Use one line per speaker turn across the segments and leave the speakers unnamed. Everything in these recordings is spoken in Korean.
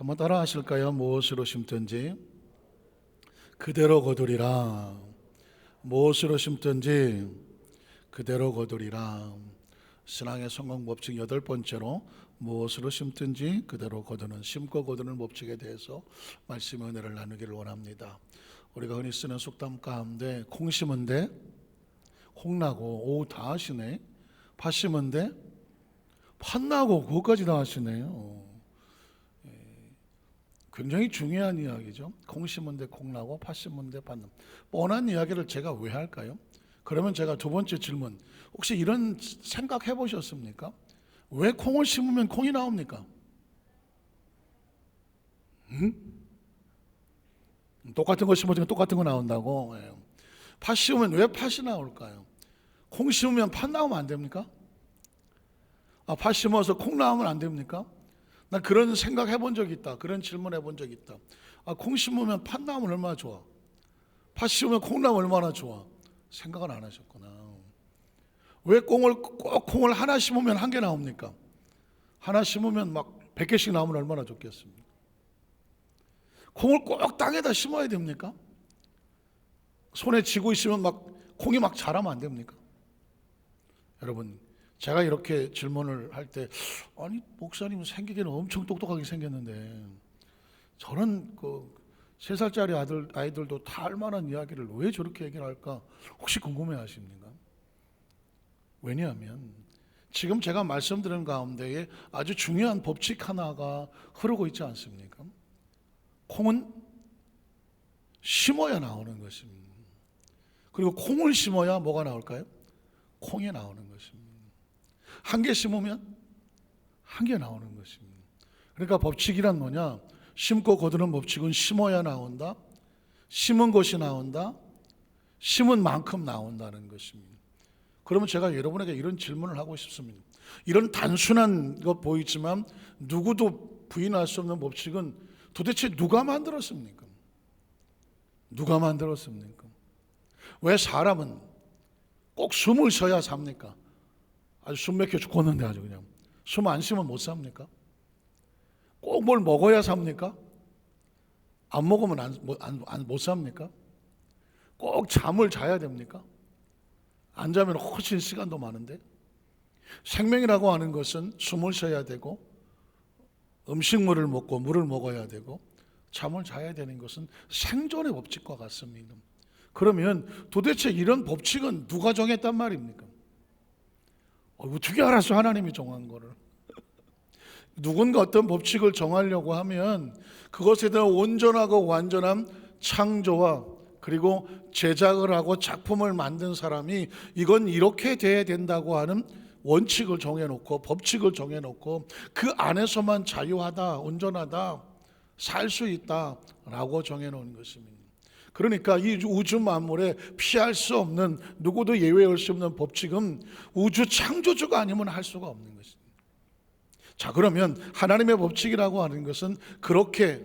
한번 따라 하실까요? 무엇으로 심든지 그대로 거두리라. 무엇으로 심든지 그대로 거두리라. 신앙의 성공 법칙 8번째로 무엇으로 심든지 그대로 거두는, 심고 거두는 법칙에 대해서 말씀의 은혜를 나누기를 원합니다. 우리가 흔히 쓰는 속담 가운데 콩 심은데 콩 나고, 오, 다 하시네. 팥 심은데 팥 나고, 그것까지 다 하시네요. 굉장히 중요한 이야기죠. 콩 심은데 콩 나고 팥 심은데 팥 나고. 뻔한 이야기를 제가 왜 할까요? 그러면 제가 두 번째 질문, 혹시 이런 생각 해보셨습니까? 왜 콩을 심으면 콩이 나옵니까? 똑같은 거 심으면 똑같은 거 나온다고. 팥 심으면 왜 팥이 나올까요? 콩 심으면 팥 나오면 안 됩니까? 팥 심어서 콩 나오면 안 됩니까? 나 그런 생각 해본 적 있다. 그런 질문 해본 적 있다. 콩 심으면 팥 나오면 얼마나 좋아. 팥 심으면 콩 나오면 얼마나 좋아. 생각을 안 하셨구나. 왜 꼭 콩을 하나 심으면 한 개 나옵니까? 하나 심으면 막 100개씩 나오면 얼마나 좋겠습니까? 콩을 꼭 땅에다 심어야 됩니까? 손에 쥐고 있으면 막 콩이 막 자라면 안 됩니까? 여러분, 제가 이렇게 질문을 할 때, 아니 목사님 생기기는 엄청 똑똑하게 생겼는데 저런 3살짜리 아이들도 다 알만한 이야기를 왜 저렇게 얘기를 할까 혹시 궁금해 하십니까? 왜냐하면 지금 제가 말씀드린 가운데에 아주 중요한 법칙 하나가 흐르고 있지 않습니까? 콩은 심어야 나오는 것입니다. 그리고 콩을 심어야 뭐가 나올까요? 콩이 나오는 것입니다. 한 개 심으면 한 개 나오는 것입니다. 그러니까 법칙이란 뭐냐? 심고 거두는 법칙은 심어야 나온다, 심은 것이 나온다, 심은 만큼 나온다는 것입니다. 그러면 제가 여러분에게 이런 질문을 하고 싶습니다. 이런 단순한 것 보이지만 누구도 부인할 수 없는 법칙은 도대체 누가 만들었습니까? 누가 만들었습니까? 왜 사람은 꼭 숨을 쉬어야 삽니까? 아주 숨 막혀 죽겠는데 아주 그냥 숨 안 쉬면 못 삽니까? 꼭 뭘 먹어야 삽니까? 안 먹으면 못 삽니까? 꼭 잠을 자야 됩니까? 안 자면 훨씬 시간도 많은데. 생명이라고 하는 것은 숨을 쉬어야 되고 음식물을 먹고 물을 먹어야 되고 잠을 자야 되는 것은 생존의 법칙과 같습니다. 그러면 도대체 이런 법칙은 누가 정했단 말입니까? 어떻게 알았어? 하나님이 정한 거를. 누군가 어떤 법칙을 정하려고 하면 그것에 대한 온전하고 완전한 창조와 그리고 제작을 하고 작품을 만든 사람이 이건 이렇게 돼야 된다고 하는 원칙을 정해놓고 법칙을 정해놓고 그 안에서만 자유하다, 온전하다, 살 수 있다라고 정해놓은 것입니다. 그러니까 이 우주 만물에 피할 수 없는, 누구도 예외할 수 없는 법칙은 우주 창조주가 아니면 할 수가 없는 것입니다. 자, 그러면 하나님의 법칙이라고 하는 것은 그렇게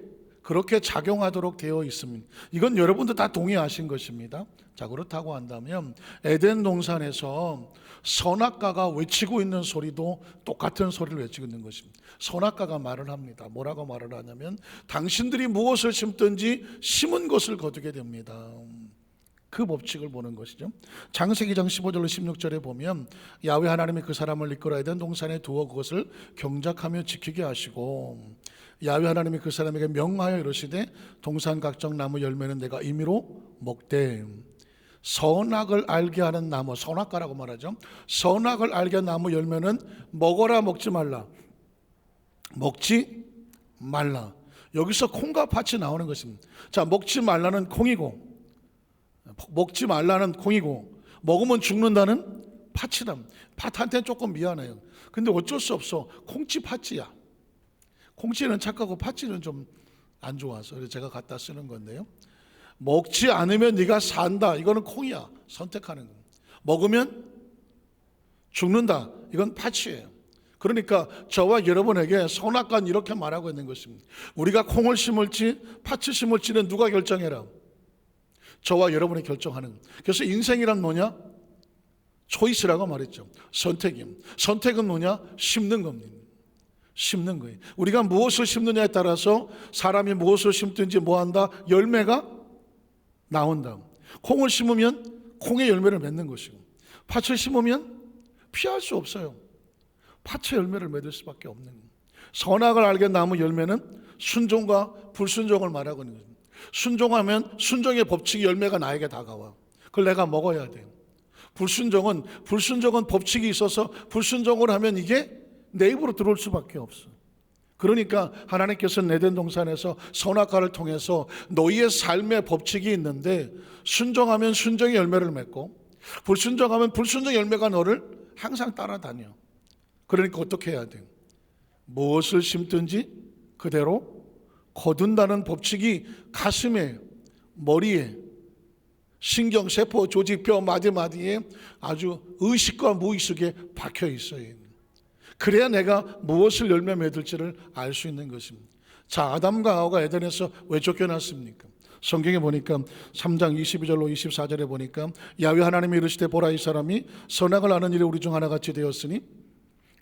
작용하도록 되어 있습니다. 이건 여러분도 다 동의하신 것입니다. 자, 그렇다고 한다면 에덴 동산에서 선악과가 외치고 있는 소리도 똑같은 소리를 외치고 있는 것입니다. 선악과가 말을 합니다. 뭐라고 말을 하냐면 당신들이 무엇을 심든지 심은 것을 거두게 됩니다. 그 법칙을 보는 것이죠. 창세기 15절로 16절에 보면 야훼 하나님이 그 사람을 이끌어 에덴 동산에 두어 그것을 경작하며 지키게 하시고 야훼 하나님이 그 사람에게 명하여 이르시되 동산 각종 나무 열매는 내가 임의로 먹되 선악을 알게 하는 나무, 선악과라고 말하죠. 선악을 알게 하는 나무 열매는 먹어라, 먹지 말라. 먹지 말라. 여기서 콩과 팥이 나오는 것입니다. 자, 먹지 말라는 콩이고 먹지 말라는 콩이고 먹으면 죽는다는 팥이다. 팥한테는 조금 미안해요. 근데 어쩔 수 없어. 콩치 팥이야. 콩치는 착하고 팥치는 좀 안 좋아서 그래서 제가 갖다 쓰는 건데요. 먹지 않으면 네가 산다. 이거는 콩이야. 선택하는 거. 먹으면 죽는다. 이건 팥이에요. 그러니까 저와 여러분에게 선악과는 이렇게 말하고 있는 것입니다. 우리가 콩을 심을지 팥을 심을지는 누가 결정해라? 저와 여러분이 결정하는. 그래서 인생이란 뭐냐? 초이스라고 말했죠. 선택은 뭐냐? 심는 겁니다. 심는 거예요. 우리가 무엇을 심느냐에 따라서 사람이 무엇을 심든지 뭐한다? 열매가 나온다. 콩을 심으면 콩의 열매를 맺는 것이고, 팥을 심으면 피할 수 없어요. 팥의 열매를 맺을 수밖에 없는 거예요. 선악을 알게 나무 열매는 순종과 불순종을 말하고 있는 거예요. 순종하면 순종의 법칙이 열매가 나에게 다가와. 그걸 내가 먹어야 돼요. 불순종은 법칙이 있어서 불순종을 하면 이게 내 입으로 들어올 수밖에 없어. 그러니까 하나님께서는 에덴 동산에서 선악과를 통해서 너희의 삶의 법칙이 있는데 순종하면 순종의 열매를 맺고 불순종하면 불순종의 열매가 너를 항상 따라다녀. 그러니까 어떻게 해야 돼요? 무엇을 심든지 그대로 거둔다는 법칙이 가슴에, 머리에, 신경, 세포, 조직, 뼈, 마디마디에 아주 의식과 무의식에 박혀 있어요. 그래야 내가 무엇을 열매 맺을지를 알 수 있는 것입니다. 자, 아담과 하와가 에덴에서 왜 쫓겨났습니까? 성경에 보니까 3장 22절로 24절에 보니까 야훼 하나님이 이르시되 보라, 이 사람이 선악을 아는 일이 우리 중 하나같이 되었으니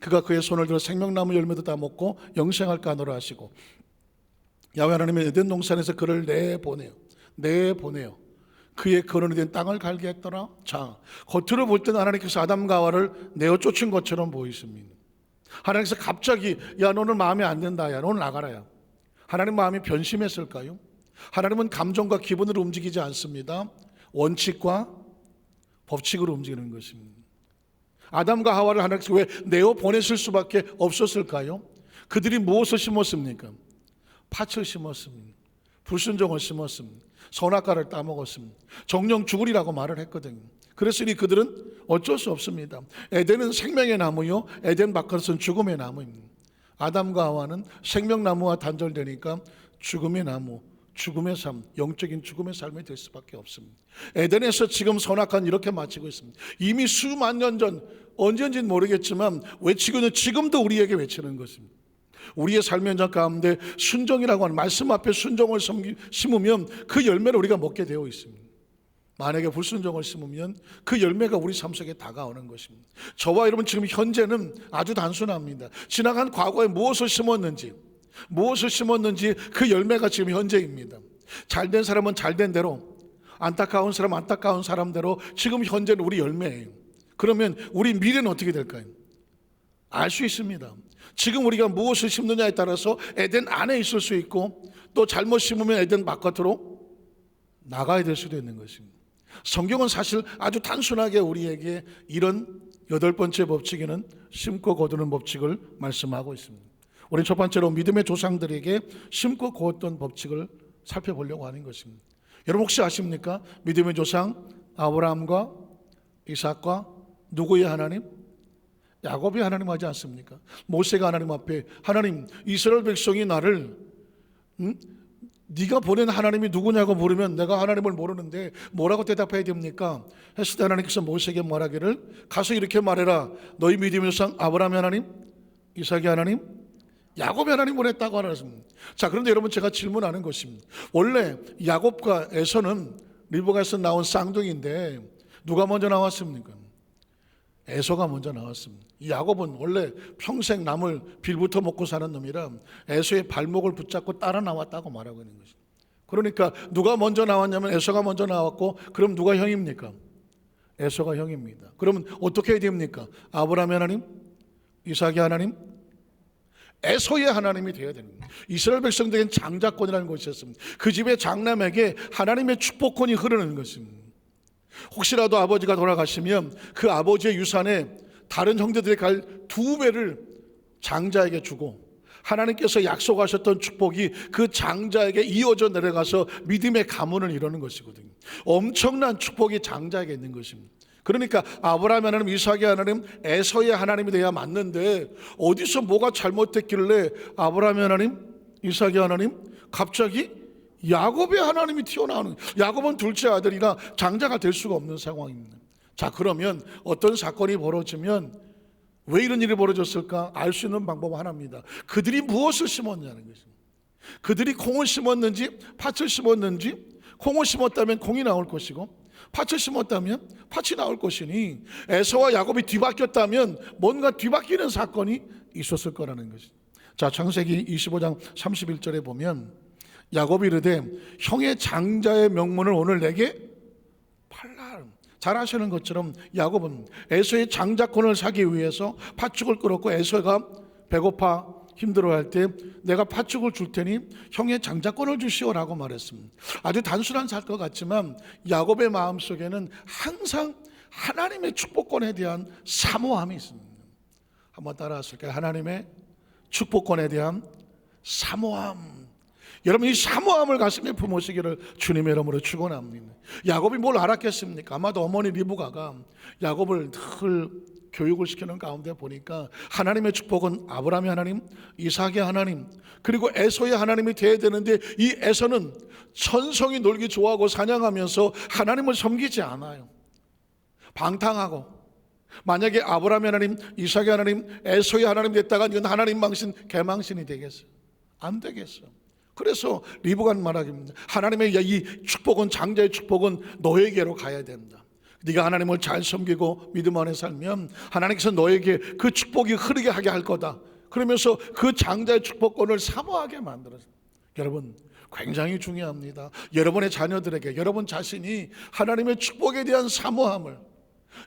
그가 그의 손을 들어 생명나무 열매도 따먹고 영생할까 하노라 하시고, 야훼 하나님이 에덴 동산에서 그를 내보내요. 그의 근원이 된 땅을 갈게 했더라. 자, 겉으로 볼 때는 하나님께서 아담과 하와를 내어 쫓은 것처럼 보이십니다. 하나님께서 갑자기 야 너는 마음에 안 든다, 야 너는 나가라야. 하나님 마음이 변심했을까요? 하나님은 감정과 기분으로 움직이지 않습니다. 원칙과 법칙으로 움직이는 것입니다. 아담과 하와를 하나님께서 왜 내어 보냈을 수밖에 없었을까요? 그들이 무엇을 심었습니까? 팥을 심었습니다. 불순종을 심었습니다. 선악과를 따먹었습니다. 정령 죽으리라고 말을 했거든요. 그랬으니 그들은 어쩔 수 없습니다. 에덴은 생명의 나무요, 에덴 바깥은 죽음의 나무입니다. 아담과 하와는 생명나무와 단절되니까 죽음의 나무, 죽음의 삶, 영적인 죽음의 삶이 될 수밖에 없습니다. 에덴에서 지금 선악과는 이렇게 마치고 있습니다. 이미 수만 년 전, 언제인지는 모르겠지만 외치고 있는 지금도 우리에게 외치는 것입니다. 우리의 삶의 현장 가운데 순종이라고 하는 말씀 앞에 순종을 심으면 그 열매를 우리가 먹게 되어 있습니다. 만약에 불순종을 심으면 그 열매가 우리 삶 속에 다가오는 것입니다. 저와 여러분 지금 현재는 아주 단순합니다. 지나간 과거에 무엇을 심었는지 그 열매가 지금 현재입니다. 잘된 사람은 잘된 대로, 안타까운 사람은 안타까운 사람대로 지금 현재는 우리 열매예요. 그러면 우리 미래는 어떻게 될까요? 알 수 있습니다. 지금 우리가 무엇을 심느냐에 따라서 에덴 안에 있을 수 있고, 또 잘못 심으면 에덴 바깥으로 나가야 될 수도 있는 것입니다. 성경은 사실 아주 단순하게 우리에게 이런 8번째 법칙에는 심고 거두는 법칙을 말씀하고 있습니다. 우리는 첫 번째로 믿음의 조상들에게 심고 거뒀던 법칙을 살펴보려고 하는 것입니다. 여러분 혹시 아십니까? 믿음의 조상 아브라함과 이삭과 누구의 하나님? 야곱의 하나님 하지 않습니까? 모세가 하나님 앞에 하나님, 이스라엘 백성이 나를 네가 보낸 하나님이 누구냐고 물으면 내가 하나님을 모르는데 뭐라고 대답해야 됩니까? 했을 때 하나님께서 모세에게 말하기를 가서 이렇게 말해라. 너희 믿음의 조상 아브라함의 하나님, 이삭의 하나님, 야곱의 하나님을 했다고 하셨습니다. 자, 그런데 여러분 제가 질문하는 것입니다. 원래 야곱과 에서는 리브가에서 나온 쌍둥이인데 누가 먼저 나왔습니까? 에서가 먼저 나왔습니다. 이 야곱은 원래 평생 남을 빌부터 먹고 사는 놈이라 에서의 발목을 붙잡고 따라 나왔다고 말하고 있는 것입니다. 그러니까 누가 먼저 나왔냐면 에서가 먼저 나왔고, 그럼 누가 형입니까? 에서가 형입니다. 그러면 어떻게 해야 됩니까? 아브라함의 하나님, 이삭의 하나님, 에서의 하나님이 되어야 되는 거예요. 이스라엘 백성들에겐 장자권이라는 것이 있었습니다. 그 집의 장남에게 하나님의 축복권이 흐르는 것입니다. 혹시라도 아버지가 돌아가시면 그 아버지의 유산에 다른 형제들이 갈 2배를 장자에게 주고, 하나님께서 약속하셨던 축복이 그 장자에게 이어져 내려가서 믿음의 가문을 이루는 것이거든요. 엄청난 축복이 장자에게 있는 것입니다. 그러니까 아브라함의 하나님, 이삭의 하나님, 에서의 하나님이 돼야 맞는데 어디서 뭐가 잘못됐길래 아브라함의 하나님, 이삭의 하나님, 갑자기 야곱의 하나님이 튀어나오는, 야곱은 둘째 아들이라 장자가 될 수가 없는 상황입니다. 자, 그러면 어떤 사건이 벌어지면 왜 이런 일이 벌어졌을까? 알 수 있는 방법은 하나입니다. 그들이 무엇을 심었냐는 것입니다. 그들이 콩을 심었는지 팥을 심었는지, 콩을 심었다면 콩이 나올 것이고 팥을 심었다면 팥이 나올 것이니, 에서와 야곱이 뒤바뀌었다면 뭔가 뒤바뀌는 사건이 있었을 거라는 것입니다. 자, 창세기 25장 31절에 보면 야곱이 이르되 형의 장자의 명분을 오늘 내게 팔라. 잘 아시는 것처럼 야곱은 에서의 장자권을 사기 위해서 팥죽을 끓였고, 에서가 배고파 힘들어할 때 내가 팥죽을 줄 테니 형의 장자권을 주시오라고 말했습니다. 아주 단순한 살 것 같지만 야곱의 마음속에는 항상 하나님의 축복권에 대한 사모함이 있습니다. 한번 따라하실까요? 하나님의 축복권에 대한 사모함. 여러분, 이 사모함을 가슴에 품으시기를 주님의 이름으로 축원합니다. 야곱이 뭘 알았겠습니까? 아마도 어머니 리브가가 야곱을 늘 교육을 시키는 가운데 보니까 하나님의 축복은 아브라함의 하나님, 이삭의 하나님, 그리고 에서의 하나님이 되어야 되는데, 이 에서는 천성이 놀기 좋아하고 사냥하면서 하나님을 섬기지 않아요. 방탕하고. 만약에 아브라함의 하나님, 이삭의 하나님, 에서의 하나님 됐다가 이건 하나님 망신, 개망신이 되겠어요? 안 되겠어요. 그래서 리브가 말하기입니다. 하나님의 이 축복은, 장자의 축복은 너에게로 가야 된다. 네가 하나님을 잘 섬기고 믿음 안에 살면 하나님께서 너에게 그 축복이 흐르게 하게 할 거다. 그러면서 그 장자의 축복권을 사모하게 만들었어요. 여러분, 굉장히 중요합니다. 여러분의 자녀들에게 여러분 자신이 하나님의 축복에 대한 사모함을,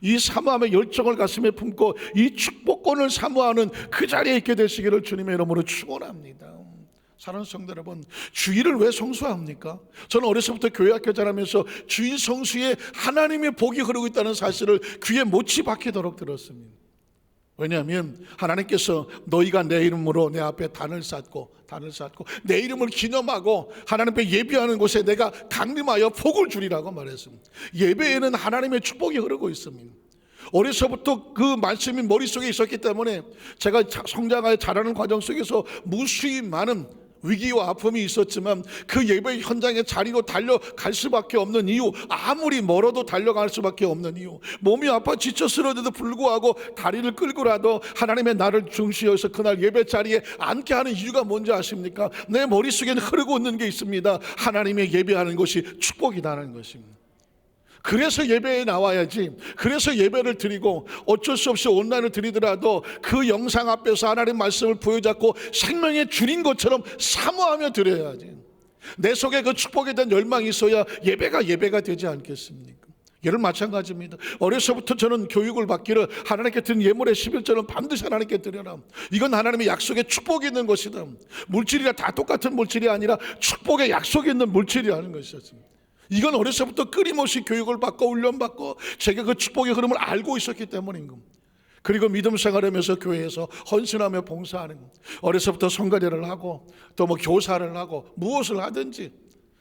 이 사모함의 열정을 가슴에 품고 이 축복권을 사모하는 그 자리에 있게 되시기를 주님의 이름으로 축원합니다. 사랑하는 성도 여러분, 주일을 왜 성수합니까? 저는 어려서부터 교회 학교 자라면서 주일 성수에 하나님의 복이 흐르고 있다는 사실을 귀에 못이 박히도록 들었습니다. 왜냐하면 하나님께서 너희가 내 이름으로 내 앞에 단을 쌓고 내 이름을 기념하고 하나님 앞에 예배하는 곳에 내가 강림하여 복을 주리라고 말했습니다. 예배에는 하나님의 축복이 흐르고 있습니다. 어려서부터 그 말씀이 머릿속에 있었기 때문에 제가 성장하여 자라는 과정 속에서 무수히 많은 위기와 아픔이 있었지만 그 예배 현장에 자리로 달려갈 수밖에 없는 이유, 아무리 멀어도 달려갈 수밖에 없는 이유, 몸이 아파 지쳐 쓰러져도 불구하고 다리를 끌고라도 하나님의 나를 중시해서 그날 예배 자리에 앉게 하는 이유가 뭔지 아십니까? 내 머릿속에는 흐르고 있는 게 있습니다. 하나님의 예배하는 것이 축복이라는 것입니다. 그래서 예배에 나와야지. 그래서 예배를 드리고, 어쩔 수 없이 온라인을 드리더라도 그 영상 앞에서 하나님 말씀을 부여잡고 생명의 주인 것처럼 사모하며 드려야지. 내 속에 그 축복에 대한 열망이 있어야 예배가 되지 않겠습니까? 여러분, 마찬가지입니다. 어려서부터 저는 교육을 받기를 하나님께 드린 예물의 11절은 반드시 하나님께 드려라. 이건 하나님의 약속에 축복이 있는 것이다. 물질이라 다 똑같은 물질이 아니라 축복의 약속이 있는 물질이라는 것이었습니다. 이건 어려서부터 끊임없이 교육을 받고 훈련받고 제가 그 축복의 흐름을 알고 있었기 때문인 겁니다. 그리고 믿음 생활하면서 교회에서 헌신하며 봉사하는 겁니다. 어려서부터 성가대를 하고 또 교사를 하고 무엇을 하든지,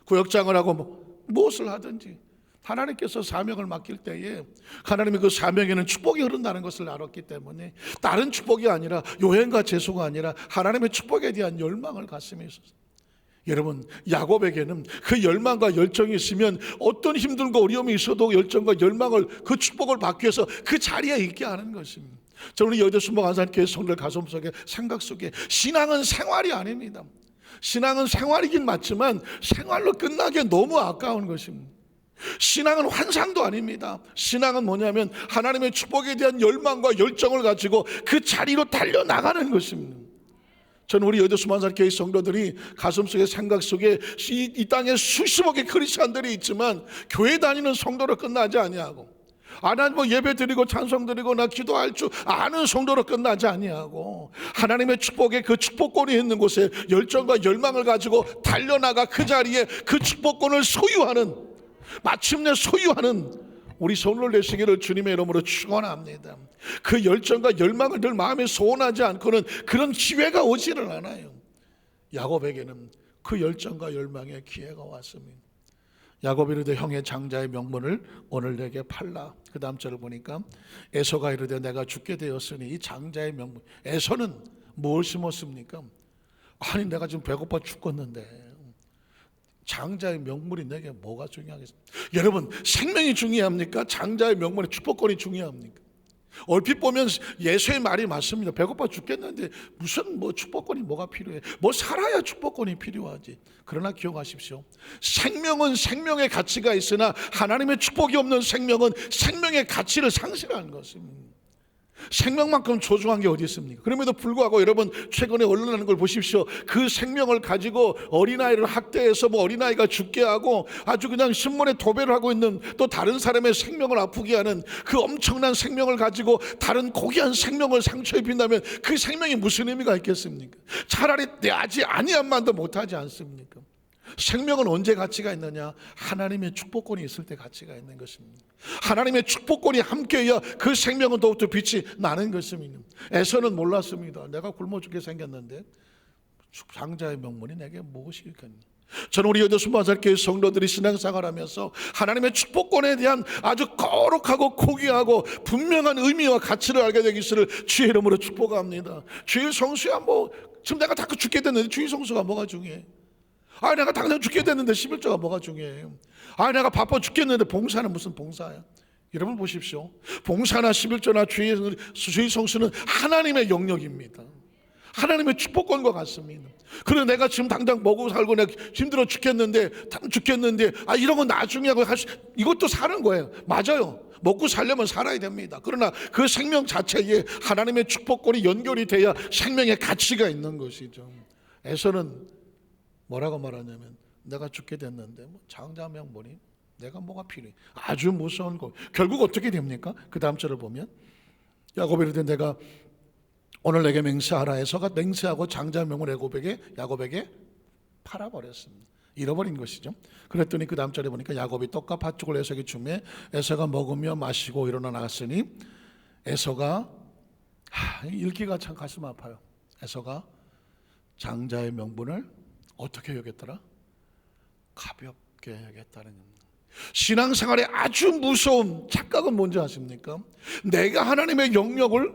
구역장을 하고 무엇을 하든지 하나님께서 사명을 맡길 때에 하나님의 그 사명에는 축복이 흐른다는 것을 알았기 때문에 다른 축복이 아니라, 요행과 재수가 아니라 하나님의 축복에 대한 열망을 가슴에 있었어요. 여러분, 야곱에게는 그 열망과 열정이 있으면 어떤 힘들고 어려움이 있어도 열정과 열망을, 그 축복을 받기 위해서 그 자리에 있게 하는 것입니다. 저는 우리 여대순복 안산교회 성도들 가슴 속에, 생각 속에, 신앙은 생활이 아닙니다. 신앙은 생활이긴 맞지만 생활로 끝나기에 너무 아까운 것입니다. 신앙은 환상도 아닙니다. 신앙은 뭐냐면 하나님의 축복에 대한 열망과 열정을 가지고 그 자리로 달려나가는 것입니다. 저는 우리 여대수만산 교회 성도들이 가슴속에, 생각 속에 이 땅에 수십억의 크리스찬들이 있지만 교회 다니는 성도로 끝나지 아니하고, 하나님 예배 드리고 찬송 드리고 나 기도할 줄 아는 성도로 끝나지 아니하고, 하나님의 축복에, 그 축복권이 있는 곳에 열정과 열망을 가지고 달려나가 그 자리에 그 축복권을 소유하는, 마침내 소유하는 우리 손을 내시기를 주님의 이름으로 축원합니다. 그 열정과 열망을 늘 마음에 소원하지 않고는 그런 기회가 오지를 않아요. 야곱에게는 그 열정과 열망의 기회가 왔습니다. 야곱이 이르되 형의 장자의 명분을 오늘 내게 팔라. 그 다음 절을 보니까 에서가 이르되 내가 죽게 되었으니 이 장자의 명분. 에서는 뭘 심었습니까? 아니, 내가 지금 배고파 죽겠는데 장자의 명물이 내게 뭐가 중요하겠습니까? 여러분, 생명이 중요합니까? 장자의 명물의 축복권이 중요합니까? 얼핏 보면 예수의 말이 맞습니다. 배고파 죽겠는데 무슨 축복권이 뭐가 필요해? 살아야 축복권이 필요하지. 그러나 기억하십시오. 생명은 생명의 가치가 있으나 하나님의 축복이 없는 생명은 생명의 가치를 상실하는 것입니다. 생명만큼 소중한 게 어디 있습니까? 그럼에도 불구하고 여러분 최근에 언론하는 걸 보십시오. 그 생명을 가지고 어린아이를 학대해서 어린아이가 죽게 하고 아주 그냥 신문에 도배를 하고 있는, 또 다른 사람의 생명을 아프게 하는 그 엄청난 생명을 가지고 다른 고귀한 생명을 상처 입힌다면 그 생명이 무슨 의미가 있겠습니까? 차라리 내하지 아니함만도 못하지 않습니까? 생명은 언제 가치가 있느냐? 하나님의 축복권이 있을 때 가치가 있는 것입니다. 하나님의 축복권이 함께해야 그 생명은 더욱더 빛이 나는 것입니다. 에서는 몰랐습니다. 내가 굶어 죽게 생겼는데 장자의 명분이 내게 무엇이겠니? 저는 우리 여도순바살교회 성도들이 신앙생활하면서 하나님의 축복권에 대한 아주 거룩하고 고귀하고 분명한 의미와 가치를 알게 되기를 주의 이름으로 축복합니다. 주의 성수야, 지금 내가 다 죽게 됐는데 주의 성수가 뭐가 중요해? 내가 당장 죽게 됐는데 11조가 뭐가 중요해요? 내가 바빠 죽겠는데 봉사는 무슨 봉사야? 여러분 보십시오. 봉사나 11조나 주의 성수는 하나님의 영역입니다. 하나님의 축복권과 같습니다. 그래 내가 지금 당장 먹고 살고 내가 힘들어 죽겠는데 이런 건 나중에 하고 이것도 사는 거예요. 맞아요. 먹고 살려면 살아야 됩니다. 그러나 그 생명 자체에 하나님의 축복권이 연결이 돼야 생명의 가치가 있는 것이죠. 에서는 뭐라고 말하냐면 내가 죽게 됐는데 장자 명분이 내가 뭐가 필요해? 아주 무서운 거. 결국 어떻게 됩니까? 그 다음 절을 보면 야곱이 이르되 내가 오늘 내게 맹세하라 해서가 맹세하고 장자 명분 야곱에게 팔아버렸습니다. 잃어버린 것이죠. 그랬더니 그 다음 절에 보니까 야곱이 떡과 팥죽을 에서에게 주매 에서가 먹으며 마시고 일어나 나갔으니 에서가 읽기가 참 가슴 아파요. 에서가 장자의 명분을 어떻게 여겼더라? 가볍게 여겼다는 겁니다. 신앙생활에 아주 무서운 착각은 뭔지 아십니까? 내가 하나님의 영역을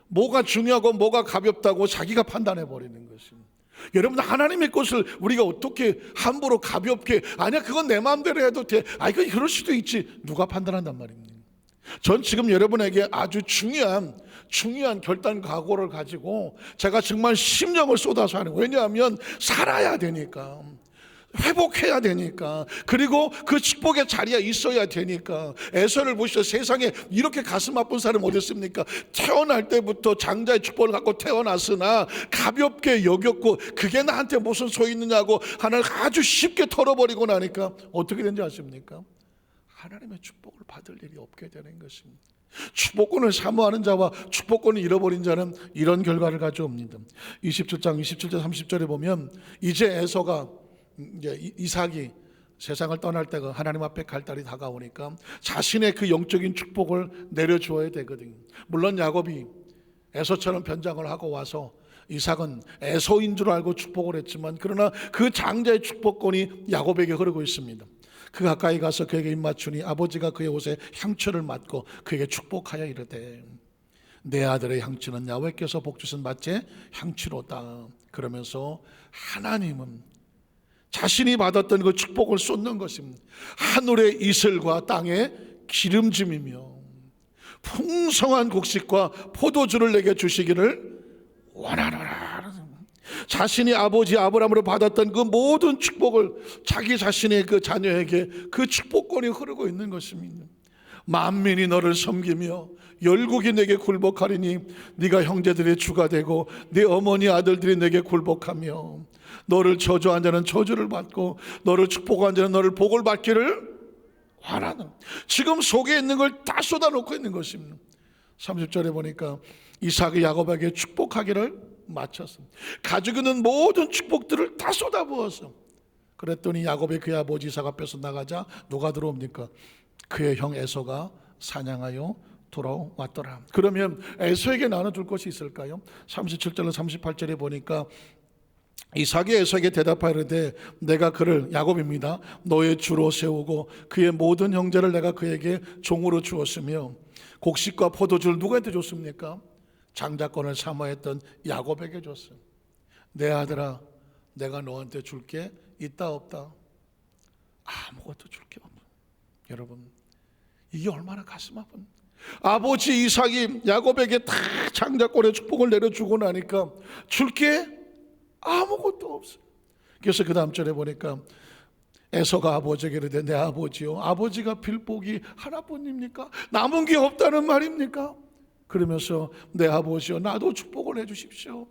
뭐가 중요하고 뭐가 가볍다고 자기가 판단해 버리는 것입니다. 여러분 하나님의 것을 우리가 어떻게 함부로 가볍게 아니야 그건 내 마음대로 해도 돼. 이거 그럴 수도 있지. 누가 판단한단 말입니까? 전 지금 여러분에게 아주 중요한 결단 각오를 가지고 제가 정말 심령을 쏟아서 하는 거예요. 왜냐하면 살아야 되니까, 회복해야 되니까, 그리고 그 축복의 자리에 있어야 되니까. 에서를 보시죠. 세상에 이렇게 가슴 아픈 사람 어디 있습니까? 태어날 때부터 장자의 축복을 갖고 태어났으나 가볍게 여겼고 그게 나한테 무슨 소용이 있느냐고 하나를 아주 쉽게 털어버리고 나니까 어떻게 된지 아십니까? 하나님의 축복을 받을 일이 없게 되는 것입니다. 축복권을 사모하는 자와 축복권을 잃어버린 자는 이런 결과를 가져옵니다. 27장 27절 30절에 보면 이제 에서가 이삭이 세상을 떠날 때가 하나님 앞에 갈 날이 다가오니까 자신의 그 영적인 축복을 내려주어야 되거든요. 물론 야곱이 에서처럼 변장을 하고 와서 이삭은 에서인 줄 알고 축복을 했지만 그러나 그 장자의 축복권이 야곱에게 흐르고 있습니다. 그 가까이 가서 그에게 입맞추니 아버지가 그의 옷에 향초를 맡고 그에게 축복하여 이르되 내 아들의 향취는 야훼께서 복주신 밭의 향취로다. 그러면서 하나님은 자신이 받았던 그 축복을 쏟는 것입니다. 하늘의 이슬과 땅의 기름짐이며 풍성한 곡식과 포도주를 내게 주시기를 원하노라. 자신이 아버지 아브라함으로 받았던 그 모든 축복을 자기 자신의 그 자녀에게 그 축복권이 흐르고 있는 것입니다. 만민이 너를 섬기며 열국이 내게 굴복하리니 네가 형제들의 주가 되고 네 어머니 아들들이 내게 굴복하며 너를 저주한 자는 저주를 받고 너를 축복한 자는 너를 복을 받기를 원하는. 지금 속에 있는 걸 다 쏟아놓고 있는 것입니다. 30절에 보니까 이삭이 야곱에게 축복하기를 마쳤습니다. 가지고 있는 모든 축복들을 다 쏟아부어서. 그랬더니 야곱이 그의 아버지 이삭 앞에서 나가자 누가 들어옵니까? 그의 형 에서가 사냥하여 돌아왔더라. 그러면 에서에게 나눠줄 것이 있을까요? 37절로 38절에 보니까 이삭이 에서에게 대답하이르되 내가 그를, 야곱입니다, 너의 주로 세우고 그의 모든 형제를 내가 그에게 종으로 주었으며 곡식과 포도주를 누구한테 줬습니까? 장자권을 사모했던 야곱에게 줬어요. 내 아들아, 내가 너한테 줄 게 있다 없다? 아무것도 줄 게 없어. 여러분, 이게 얼마나 가슴 아픈. 아버지 이삭이 야곱에게 다 장자권의 축복을 내려주고 나니까 줄 게 아무것도 없어요. 그래서 그 다음 절에 보니까 에서가 아버지에게 이르되 내 아버지요, 아버지가 빌복이 하나뿐입니까? 남은 게 없다는 말입니까? 그러면서 내 아버지여 나도 축복을 해주십시오,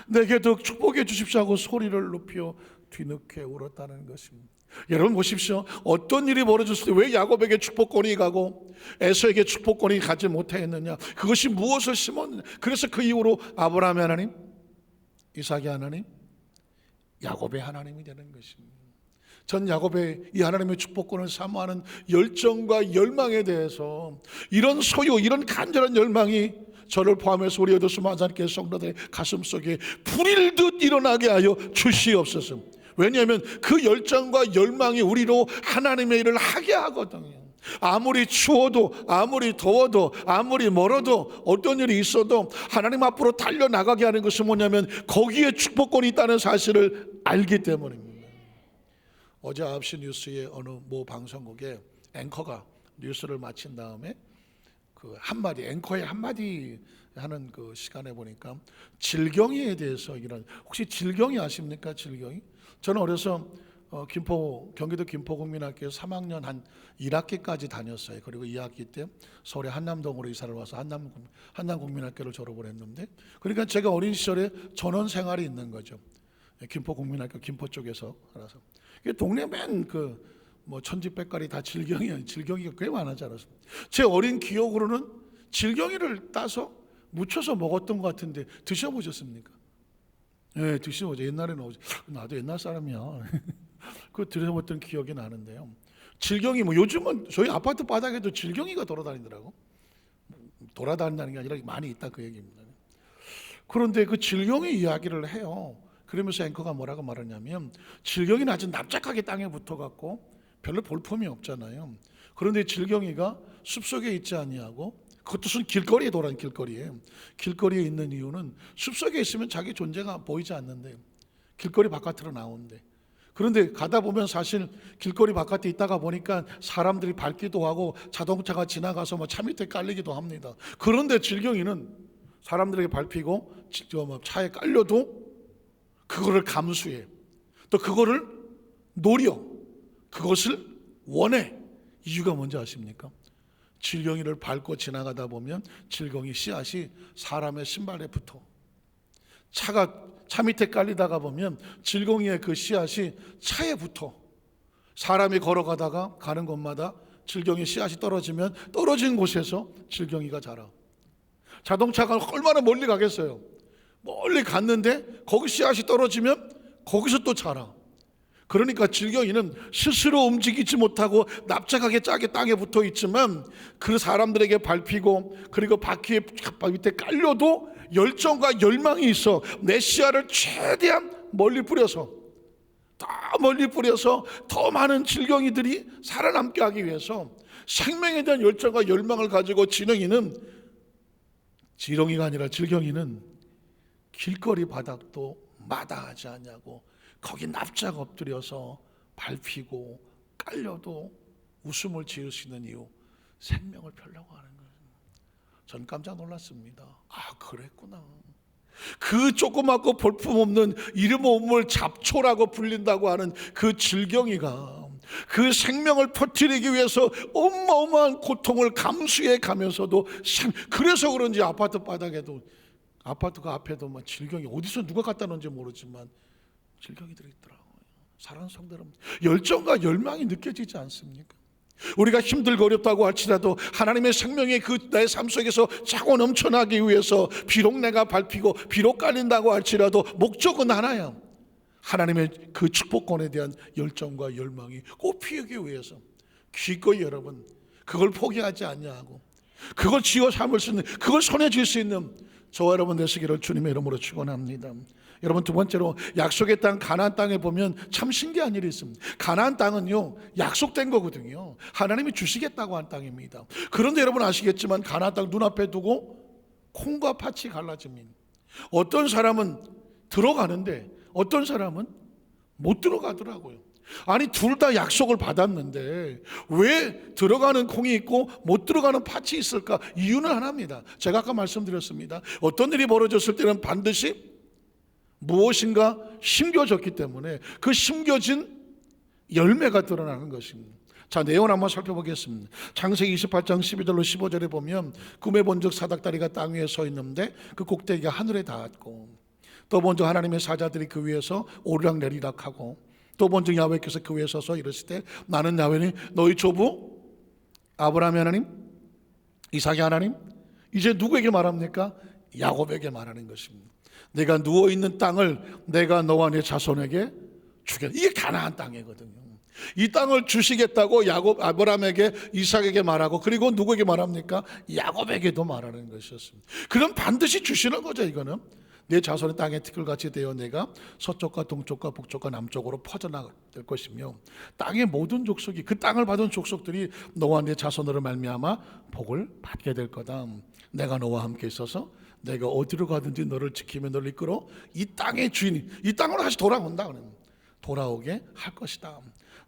내게도 축복해 주십시오 하고 소리를 높여 뒤늦게 울었다는 것입니다. 여러분 보십시오. 어떤 일이 벌어졌을 때 왜 야곱에게 축복권이 가고 에서에게 축복권이 가지 못했느냐, 그것이 무엇을 심었느냐. 그래서 그 이후로 아브라함의 하나님, 이삭의 하나님, 야곱의 하나님이 되는 것입니다. 전 야곱의 이 하나님의 축복권을 사모하는 열정과 열망에 대해서 이런 소유, 이런 간절한 열망이 저를 포함해서 우리 여덟 수만장께 성도들의 가슴속에 불일 듯 일어나게 하여 주시옵소서. 왜냐하면 그 열정과 열망이 우리로 하나님의 일을 하게 하거든요. 아무리 추워도, 아무리 더워도, 아무리 멀어도, 어떤 일이 있어도 하나님 앞으로 달려나가게 하는 것은 뭐냐면 거기에 축복권이 있다는 사실을 알기 때문입니다. 어제 9시 뉴스의 어느 모 방송국에 앵커가 뉴스를 마친 다음에 그 한마디, 앵커의 한마디 하는 그 시간에 보니까 질경이에 대해서 이런, 혹시 질경이 아십니까? 질경이? 저는 어려서 경기도 김포국민학교 3학년 한 1학기까지 다녔어요. 그리고 2학기 때 서울의 한남동으로 이사를 와서 한남국민학교를 졸업을 했는데, 그러니까 제가 어린 시절에 전원 생활이 있는 거죠. 김포국민학교 김포 쪽에서 알아서 동네 맨 뭐 천지백갈이 다 질경이에요. 질경이가 꽤 많아 자라서 제 어린 기억으로는 질경이를 따서 무쳐서 먹었던 것 같은데 드셔보셨습니까? 네, 드셔보죠. 옛날에는 나도 옛날 사람이야. 그거 드셔봤던 기억이 나는데요. 질경이 뭐 요즘은 저희 아파트 바닥에도 질경이가 돌아다니더라고. 돌아다닌다는 게 아니라 많이 있다 그 얘기입니다. 그런데 그 질경이 이야기를 해요. 그러면서 앵커가 뭐라고 말하냐면 질경이는 아주 납작하게 땅에 붙어갖고 별로 볼품이 없잖아요. 그런데 질경이가 숲속에 있지 아니하고, 그것도 무슨 길거리에 돌아다니는 길거리에 있는 이유는 숲속에 있으면 자기 존재가 보이지 않는데 길거리 바깥으로 나오는데, 그런데 가다 보면 사실 길거리 바깥에 있다가 보니까 사람들이 밟기도 하고 자동차가 지나가서 뭐 차 밑에 깔리기도 합니다. 그런데 질경이는 사람들에게 밟히고 차에 깔려도 그거를 감수해, 또 그거를 노려, 그것을 원해. 이유가 뭔지 아십니까? 질경이를 밟고 지나가다 보면 질경이 씨앗이 사람의 신발에 붙어, 차 밑에 깔리다가 보면 질경이의 그 씨앗이 차에 붙어, 사람이 걸어가다가 가는 곳마다 질경이 씨앗이 떨어지면 떨어진 곳에서 질경이가 자라. 자동차가 얼마나 멀리 가겠어요? 멀리 갔는데 거기 씨앗이 떨어지면 거기서 또 자라. 그러니까 질경이는 스스로 움직이지 못하고 납작하게 짜게 땅에 붙어 있지만 그 사람들에게 밟히고 그리고 바퀴 밑에 깔려도 열정과 열망이 있어 내 씨앗을 최대한 멀리 뿌려서, 더 멀리 뿌려서 더 많은 질경이들이 살아남게 하기 위해서 생명에 대한 열정과 열망을 가지고 지렁이가 아니라 질경이는 길거리 바닥도 마다하지 않냐고 거기 납작 엎드려서 밟히고 깔려도 웃음을 지을 수 있는 이유, 생명을 펴려고 하는 거예요. 전 깜짝 놀랐습니다. 아, 그랬구나. 그 조그맣고 볼품없는 이름 없는 잡초라고 불린다고 하는 그 질경이가 그 생명을 퍼뜨리기 위해서 어마어마한 고통을 감수해 가면서도 그래서 그런지 아파트 바닥에도, 아파트 그 앞에도 막 질경이 어디서 누가 갖다 놓은지 모르지만 질경이들이 있더라고요. 사랑하는 성도 여러분, 열정과 열망이 느껴지지 않습니까? 우리가 힘들고 어렵다고 할지라도 하나님의 생명이 내 삶 속에서 차고 넘쳐나기 위해서 비록 내가 밟히고 비록 깔린다고 할지라도 목적은 하나야. 하나님의 그 축복권에 대한 열정과 열망이 꽃피우기 위해서 기꺼이 여러분 그걸 포기하지 않냐고, 그걸 지어 삼을 수 있는, 그걸 손에 쥘 수 있는 저와 여러분 되시기를 주님의 이름으로 축원합니다. 여러분, 두 번째로 약속의 땅 가나안 땅에 보면 참 신기한 일이 있습니다. 가나안 땅은요 약속된 거거든요. 하나님이 주시겠다고 한 땅입니다. 그런데 여러분 아시겠지만 가나안 땅 눈앞에 두고 콩과 팥이 갈라집니다. 어떤 사람은 들어가는데 어떤 사람은 못 들어가더라고요. 아니 둘 다 약속을 받았는데 왜 들어가는 콩이 있고 못 들어가는 팥이 있을까? 이유는 하나입니다. 제가 아까 말씀드렸습니다. 어떤 일이 벌어졌을 때는 반드시 무엇인가 심겨졌기 때문에 그 심겨진 열매가 드러나는 것입니다. 자, 내용을 한번 살펴보겠습니다. 창세기 28장 12절로 15절에 보면 꿈에 본즉 사닥다리가 땅 위에 서 있는데 그 꼭대기가 하늘에 닿았고, 또 본즉 하나님의 사자들이 그 위에서 오르락 내리락 하고, 또 본즉 야훼께서 그 위에 서서 이르시되 나는 야훼니 너희 조부 아브라함의 하나님 이삭의 하나님. 이제 누구에게 말합니까? 야곱에게 말하는 것입니다. 내가 누워있는 땅을 내가 너와 네 자손에게 주겠다. 이게 가나안 땅이거든요. 이 땅을 주시겠다고 야곱 아브라함에게 이삭에게 말하고, 그리고 누구에게 말합니까? 야곱에게도 말하는 것이었습니다. 그럼 반드시 주시는 거죠. 이거는 내 자손의 땅의 티끌같이 되어 내가 서쪽과 동쪽과 북쪽과 남쪽으로 퍼져나갈 것이며, 땅의 모든 족속이, 그 땅을 받은 족속들이 너와 내 자손으로 말미암아 복을 받게 될 거다. 내가 너와 함께 있어서 내가 어디로 가든지 너를 지키며 너를 이끌어 이 땅의 주인이 이 땅으로 다시 돌아온다. 돌아오게 할 것이다.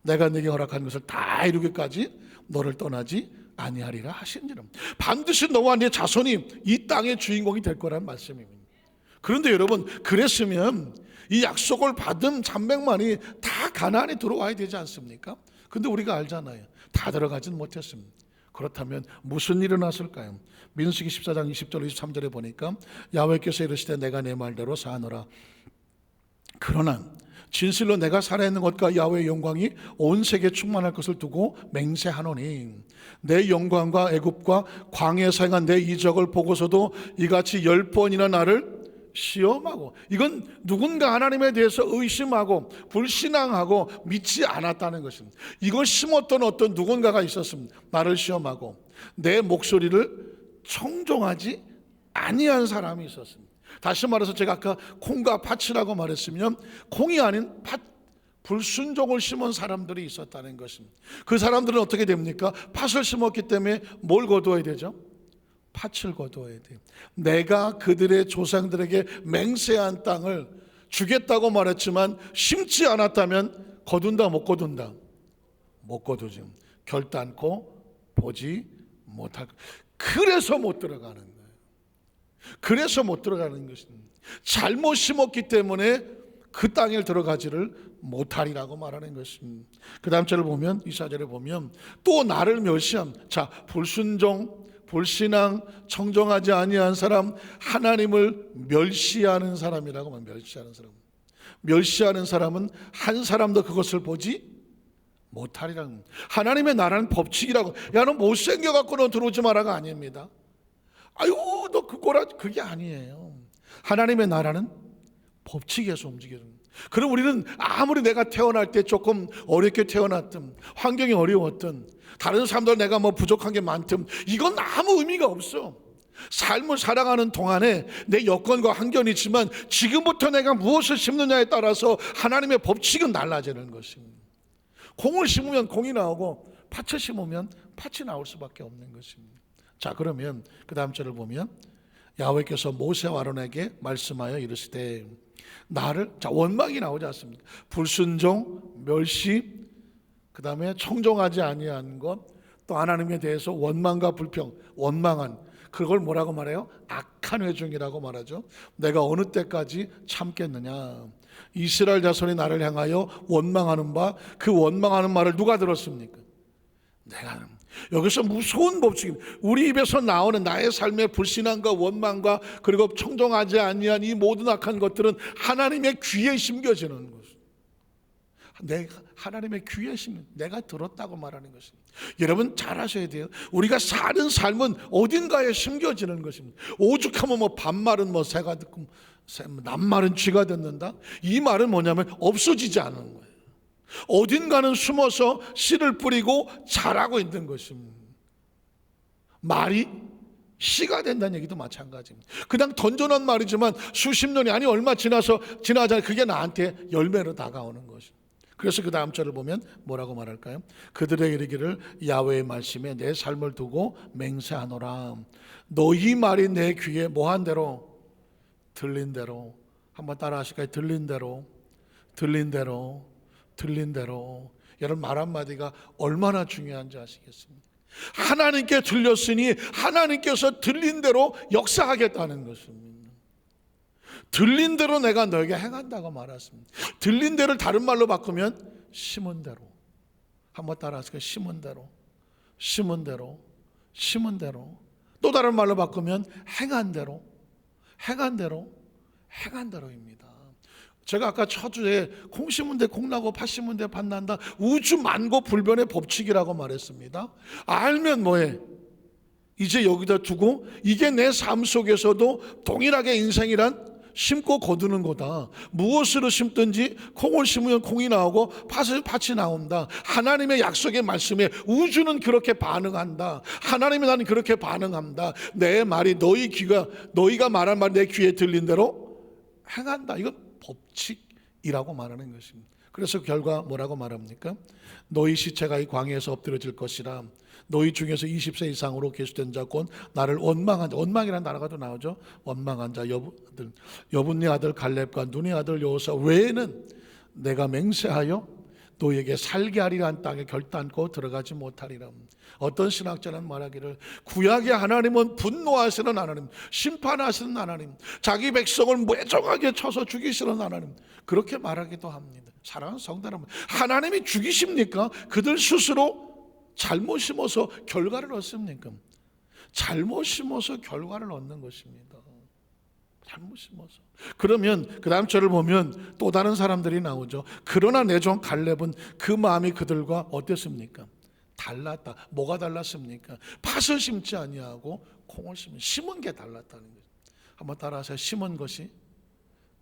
내가 네게 허락한 것을 다 이루기까지 너를 떠나지 아니하리라 하시니라. 반드시 너와 네 자손이 이 땅의 주인공이 될 거란 말씀입니다. 그런데 여러분, 그랬으면 이 약속을 받은 잔백만이 다 가나안에 들어와야 되지 않습니까? 근데 우리가 알잖아요. 다 들어가진 못했습니다. 그렇다면 무슨 일이 일어났을까요? 민수기 14장 20절 23절에 보니까 야훼께서 이르시되 내가 내 말대로 사노라. 그러나 진실로 내가 살아있는 것과 야훼의 영광이 온 세계에 충만할 것을 두고 맹세하노니 내 영광과 애굽과 광야에서 행한 내 이적을 보고서도 이같이 10번이나 나를 시험하고, 이건 누군가 하나님에 대해서 의심하고 불신앙하고 믿지 않았다는 것입니다. 이걸 심었던 어떤 누군가가 있었습니다. 나를 시험하고 내 목소리를 청종하지 아니한 사람이 있었습니다. 다시 말해서 제가 아까 콩과 팥이라고 말했으면 콩이 아닌 팥, 불순종을 심은 사람들이 있었다는 것입니다. 그 사람들은 어떻게 됩니까? 팥을 심었기 때문에 뭘 거두어야 되죠? 팥을 거두어야 돼요. 내가 그들의 조상들에게 맹세한 땅을 주겠다고 말했지만 심지 않았다면 거둔다 못 거둔다? 못 거두죠. 결단코 보지 못할. 그래서 못 들어가는 거예요. 그래서 못 들어가는 것입니다. 잘못 심었기 때문에 그 땅에 들어가지를 못하리라고 말하는 것입니다. 그 다음 절을 보면, 이 4절에 보면 또 나를 멸시함. 자, 불순종, 불신앙, 청정하지 아니한 사람, 하나님을 멸시하는 사람이라고 말합니다. 멸시하는 사람. 멸시하는 사람은 한 사람도 그것을 보지 못하리라는, 하나님의 나라는 법칙이라고. 야, 너 못생겨갖고 너 들어오지 마라가 아닙니다. 아유, 너 그거라, 그게 아니에요. 하나님의 나라는 법칙에서 움직여요. 그럼 우리는 아무리 내가 태어날 때 조금 어렵게 태어났든, 환경이 어려웠든, 다른 사람들 내가 뭐 부족한 게 많든, 이건 아무 의미가 없어. 삶을 살아가는 동안에 내 여건과 환경이 있지만 지금부터 내가 무엇을 심느냐에 따라서 하나님의 법칙은 달라지는 것입니다. 콩을 심으면 콩이 나오고 팥을 심으면 팥이 나올 수밖에 없는 것입니다. 자, 그러면 그 다음 절을 보면 야훼께서 모세와 아론에게 말씀하여 이르시되 나를, 자, 원망이 나오지 않습니까? 불순종, 멸시, 그 다음에 청종하지 아니한 것, 또 하나님에 대해서 원망과 불평, 원망한, 그걸 뭐라고 말해요? 악한 회중이라고 말하죠. 내가 어느 때까지 참겠느냐. 이스라엘 자손이 나를 향하여 원망하는 바, 그 원망하는 말을 누가 들었습니까? 내가. 여기서 무서운 법칙입니다. 우리 입에서 나오는 나의 삶의 불신앙과 원망과 그리고 청정하지 아니한 이 모든 악한 것들은 하나님의 귀에 심겨지는 것입니다. 내가 하나님의 귀에 심겨, 내가 들었다고 말하는 것입니다. 여러분 잘 아셔야 돼요. 우리가 사는 삶은 어딘가에 심겨지는 것입니다. 오죽하면 뭐 반말은 뭐 새가 듣고 낱말은 쥐가 듣는다. 이 말은 뭐냐면 없어지지 않는 거예요. 어딘가는 숨어서 씨를 뿌리고 자라고 있는 것입니다. 말이 씨가 된다는 얘기도 마찬가지입니다. 그냥 던져놓은 말이지만 수십 년이, 아니 얼마 지나자 그게 나한테 열매로 다가오는 것입니다. 그래서 그 다음 절을 보면 뭐라고 말할까요? 그들에게 이르기를 야훼의 말씀에 내 삶을 두고 맹세하노라. 너희 말이 내 귀에 뭐한 대로? 들린 대로. 한번 따라 하실까요? 들린 대로, 들린 대로, 들린 대로. 여러분 말 한마디가 얼마나 중요한지 아시겠습니까? 하나님께 들렸으니 하나님께서 들린 대로 역사하겠다는 것입니다. 들린 대로 내가 너에게 행한다고 말했습니다. 들린 대를 다른 말로 바꾸면 심은 대로, 한번 따라하세요. 심은 대로, 심은 대로, 심은 대로. 또 다른 말로 바꾸면 행한 대로, 행한 대로, 행한 대로입니다. 제가 아까 처주에 콩 심은 데 콩 나고 팥 심은 데 팥 난다, 우주 만고 불변의 법칙이라고 말했습니다. 알면 뭐해? 이제 여기다 두고 이게 내 삶 속에서도 동일하게 인생이란 심고 거두는 거다. 무엇으로 심든지 콩을 심으면 콩이 나오고 팥이 나온다. 하나님의 약속의 말씀에 우주는 그렇게 반응한다. 하나님이 나는 그렇게 반응한다. 내 말이 너희가 말한 말이 내 귀에 들린 대로 행한다. 이건 법칙이라고 말하는 것입니다. 그래서 결과 뭐라고 말합니까? 너희 시체가 이 광야에서 엎드려질 것이라. 너희 중에서 20세 이상으로 계수된 자 곧 나를 원망한 자, 원망이라는 단어가 나오죠. 원망한 자 여분네 아들 갈렙과 눈의 아들 여호사 외에는 내가 맹세하여 너희에게 살게 하리란 땅에 결단코 들어가지 못하리라. 어떤 신학자는 말하기를 구약의 하나님은 분노하시는 하나님, 심판하시는 하나님, 자기 백성을 매정하게 쳐서 죽이시는 하나님, 그렇게 말하기도 합니다. 사랑하는 성도 여러분, 하나님이 죽이십니까? 그들 스스로 잘못 심어서 결과를 얻습니까? 잘못 심어서 결과를 얻는 것입니다. 잘못 심어서. 그러면 그 다음 절을 보면 또 다른 사람들이 나오죠. 그러나 내 종 갈렙은 그 마음이 그들과 어땠습니까? 달랐다. 뭐가 달랐습니까? 팥을 심지 아니하고 콩을 심은 게 달랐다는 거죠. 한번 따라하세요. 심은 것이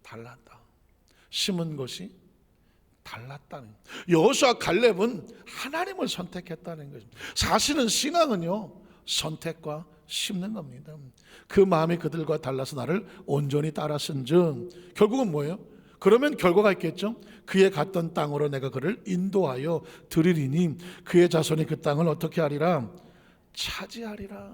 달랐다. 심은 것이 달랐다는 거예요. 여호수아 갈렙은 하나님을 선택했다는 거죠. 사실은 신앙은요, 선택과 심는 겁니다. 그 마음이 그들과 달라서 나를 온전히 따랐은즉, 결국은 뭐예요? 그러면 결과가 있겠죠. 그의 갔던 땅으로 내가 그를 인도하여 드리리니 그의 자손이 그 땅을 어떻게 하리라? 차지하리라.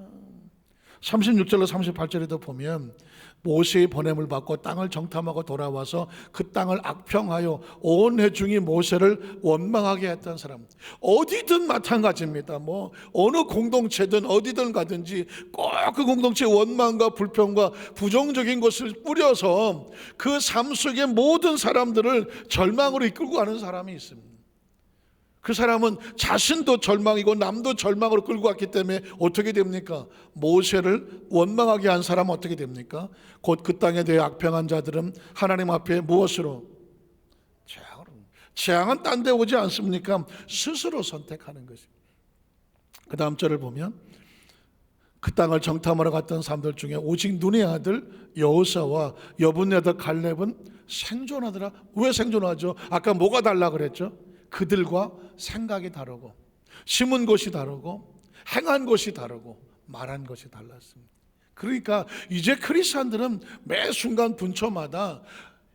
36절로 38절에도 보면 모세의 보냄을 받고 땅을 정탐하고 돌아와서 그 땅을 악평하여 온 회중이 모세를 원망하게 했던 사람, 어디든 마찬가지입니다. 뭐 어느 공동체든 어디든 가든지 꼭 그 공동체의 원망과 불평과 부정적인 것을 뿌려서 그 삶 속의 모든 사람들을 절망으로 이끌고 가는 사람이 있습니다. 그 사람은 자신도 절망이고 남도 절망으로 끌고 갔기 때문에 어떻게 됩니까? 모세를 원망하게 한 사람은 어떻게 됩니까? 곧 그 땅에 대해 악평한 자들은 하나님 앞에 무엇으로? 재앙은 딴 데 오지 않습니까? 스스로 선택하는 것입니다. 그 다음 절을 보면 그 땅을 정탐하러 갔던 사람들 중에 오직 눈의 아들 여호사와 여분의 아들 갈렙은 생존하더라. 왜 생존하죠? 아까 뭐가 달라 그랬죠? 그들과 생각이 다르고 심은 것이 다르고 행한 것이 다르고 말한 것이 달랐습니다. 그러니까 이제 크리스찬들은 매 순간 분초마다,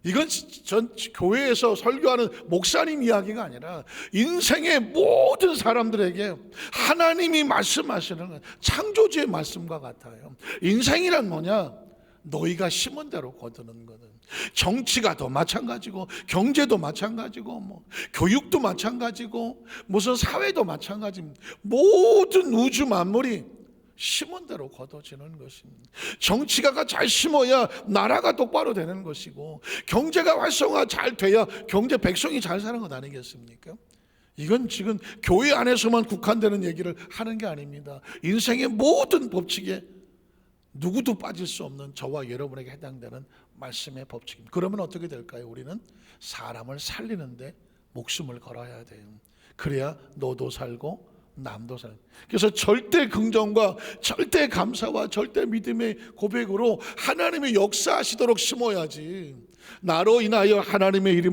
이건 전 교회에서 설교하는 목사님 이야기가 아니라 인생의 모든 사람들에게 하나님이 말씀하시는 창조주의 말씀과 같아요. 인생이란 뭐냐? 너희가 심은 대로 거두는 거든. 정치가 더 마찬가지고 경제도 마찬가지고 뭐 교육도 마찬가지고 무슨 사회도 마찬가지입니다. 모든 우주 만물이 심은 대로 거둬지는 것입니다. 정치가가 잘 심어야 나라가 똑바로 되는 것이고 경제가 활성화 잘 돼야 경제 백성이 잘 사는 것 아니겠습니까? 이건 지금 교회 안에서만 국한되는 얘기를 하는 게 아닙니다. 인생의 모든 법칙에 누구도 빠질 수 없는 저와 여러분에게 해당되는 말씀의 법칙입니다. 그러면 어떻게 될까요? 우리는 사람을 살리는데 목숨을 걸어야 돼요. 그래야 너도 살고 남도 살고. 그래서 절대 긍정과 절대 감사와 절대 믿음의 고백으로 하나님의 역사하시도록 심어야지, 나로 인하여 하나님의 일이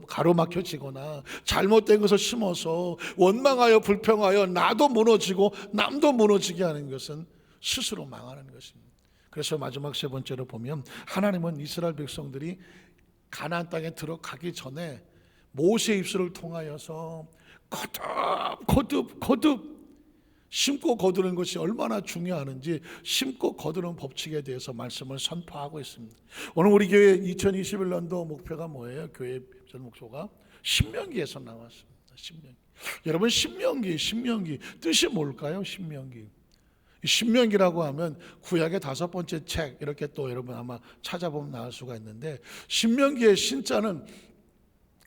가로막혀지거나 잘못된 것을 심어서 원망하여 불평하여 나도 무너지고 남도 무너지게 하는 것은 스스로 망하는 것입니다. 그래서 마지막 세 번째로 보면 하나님은 이스라엘 백성들이 가나안 땅에 들어가기 전에 모세의 입술을 통하여서 거듭 심고 거두는 것이 얼마나 중요하는지 심고 거두는 법칙에 대해서 말씀을 선포하고 있습니다. 오늘 우리 교회 2021년도 목표가 뭐예요? 교회 목표가 신명기에서 나왔습니다. 신명기. 여러분, 신명기 뜻이 뭘까요? 신명기라고 하면 구약의 5번째 책, 이렇게 또 여러분 아마 찾아보면 나올 수가 있는데, 신명기의 신자는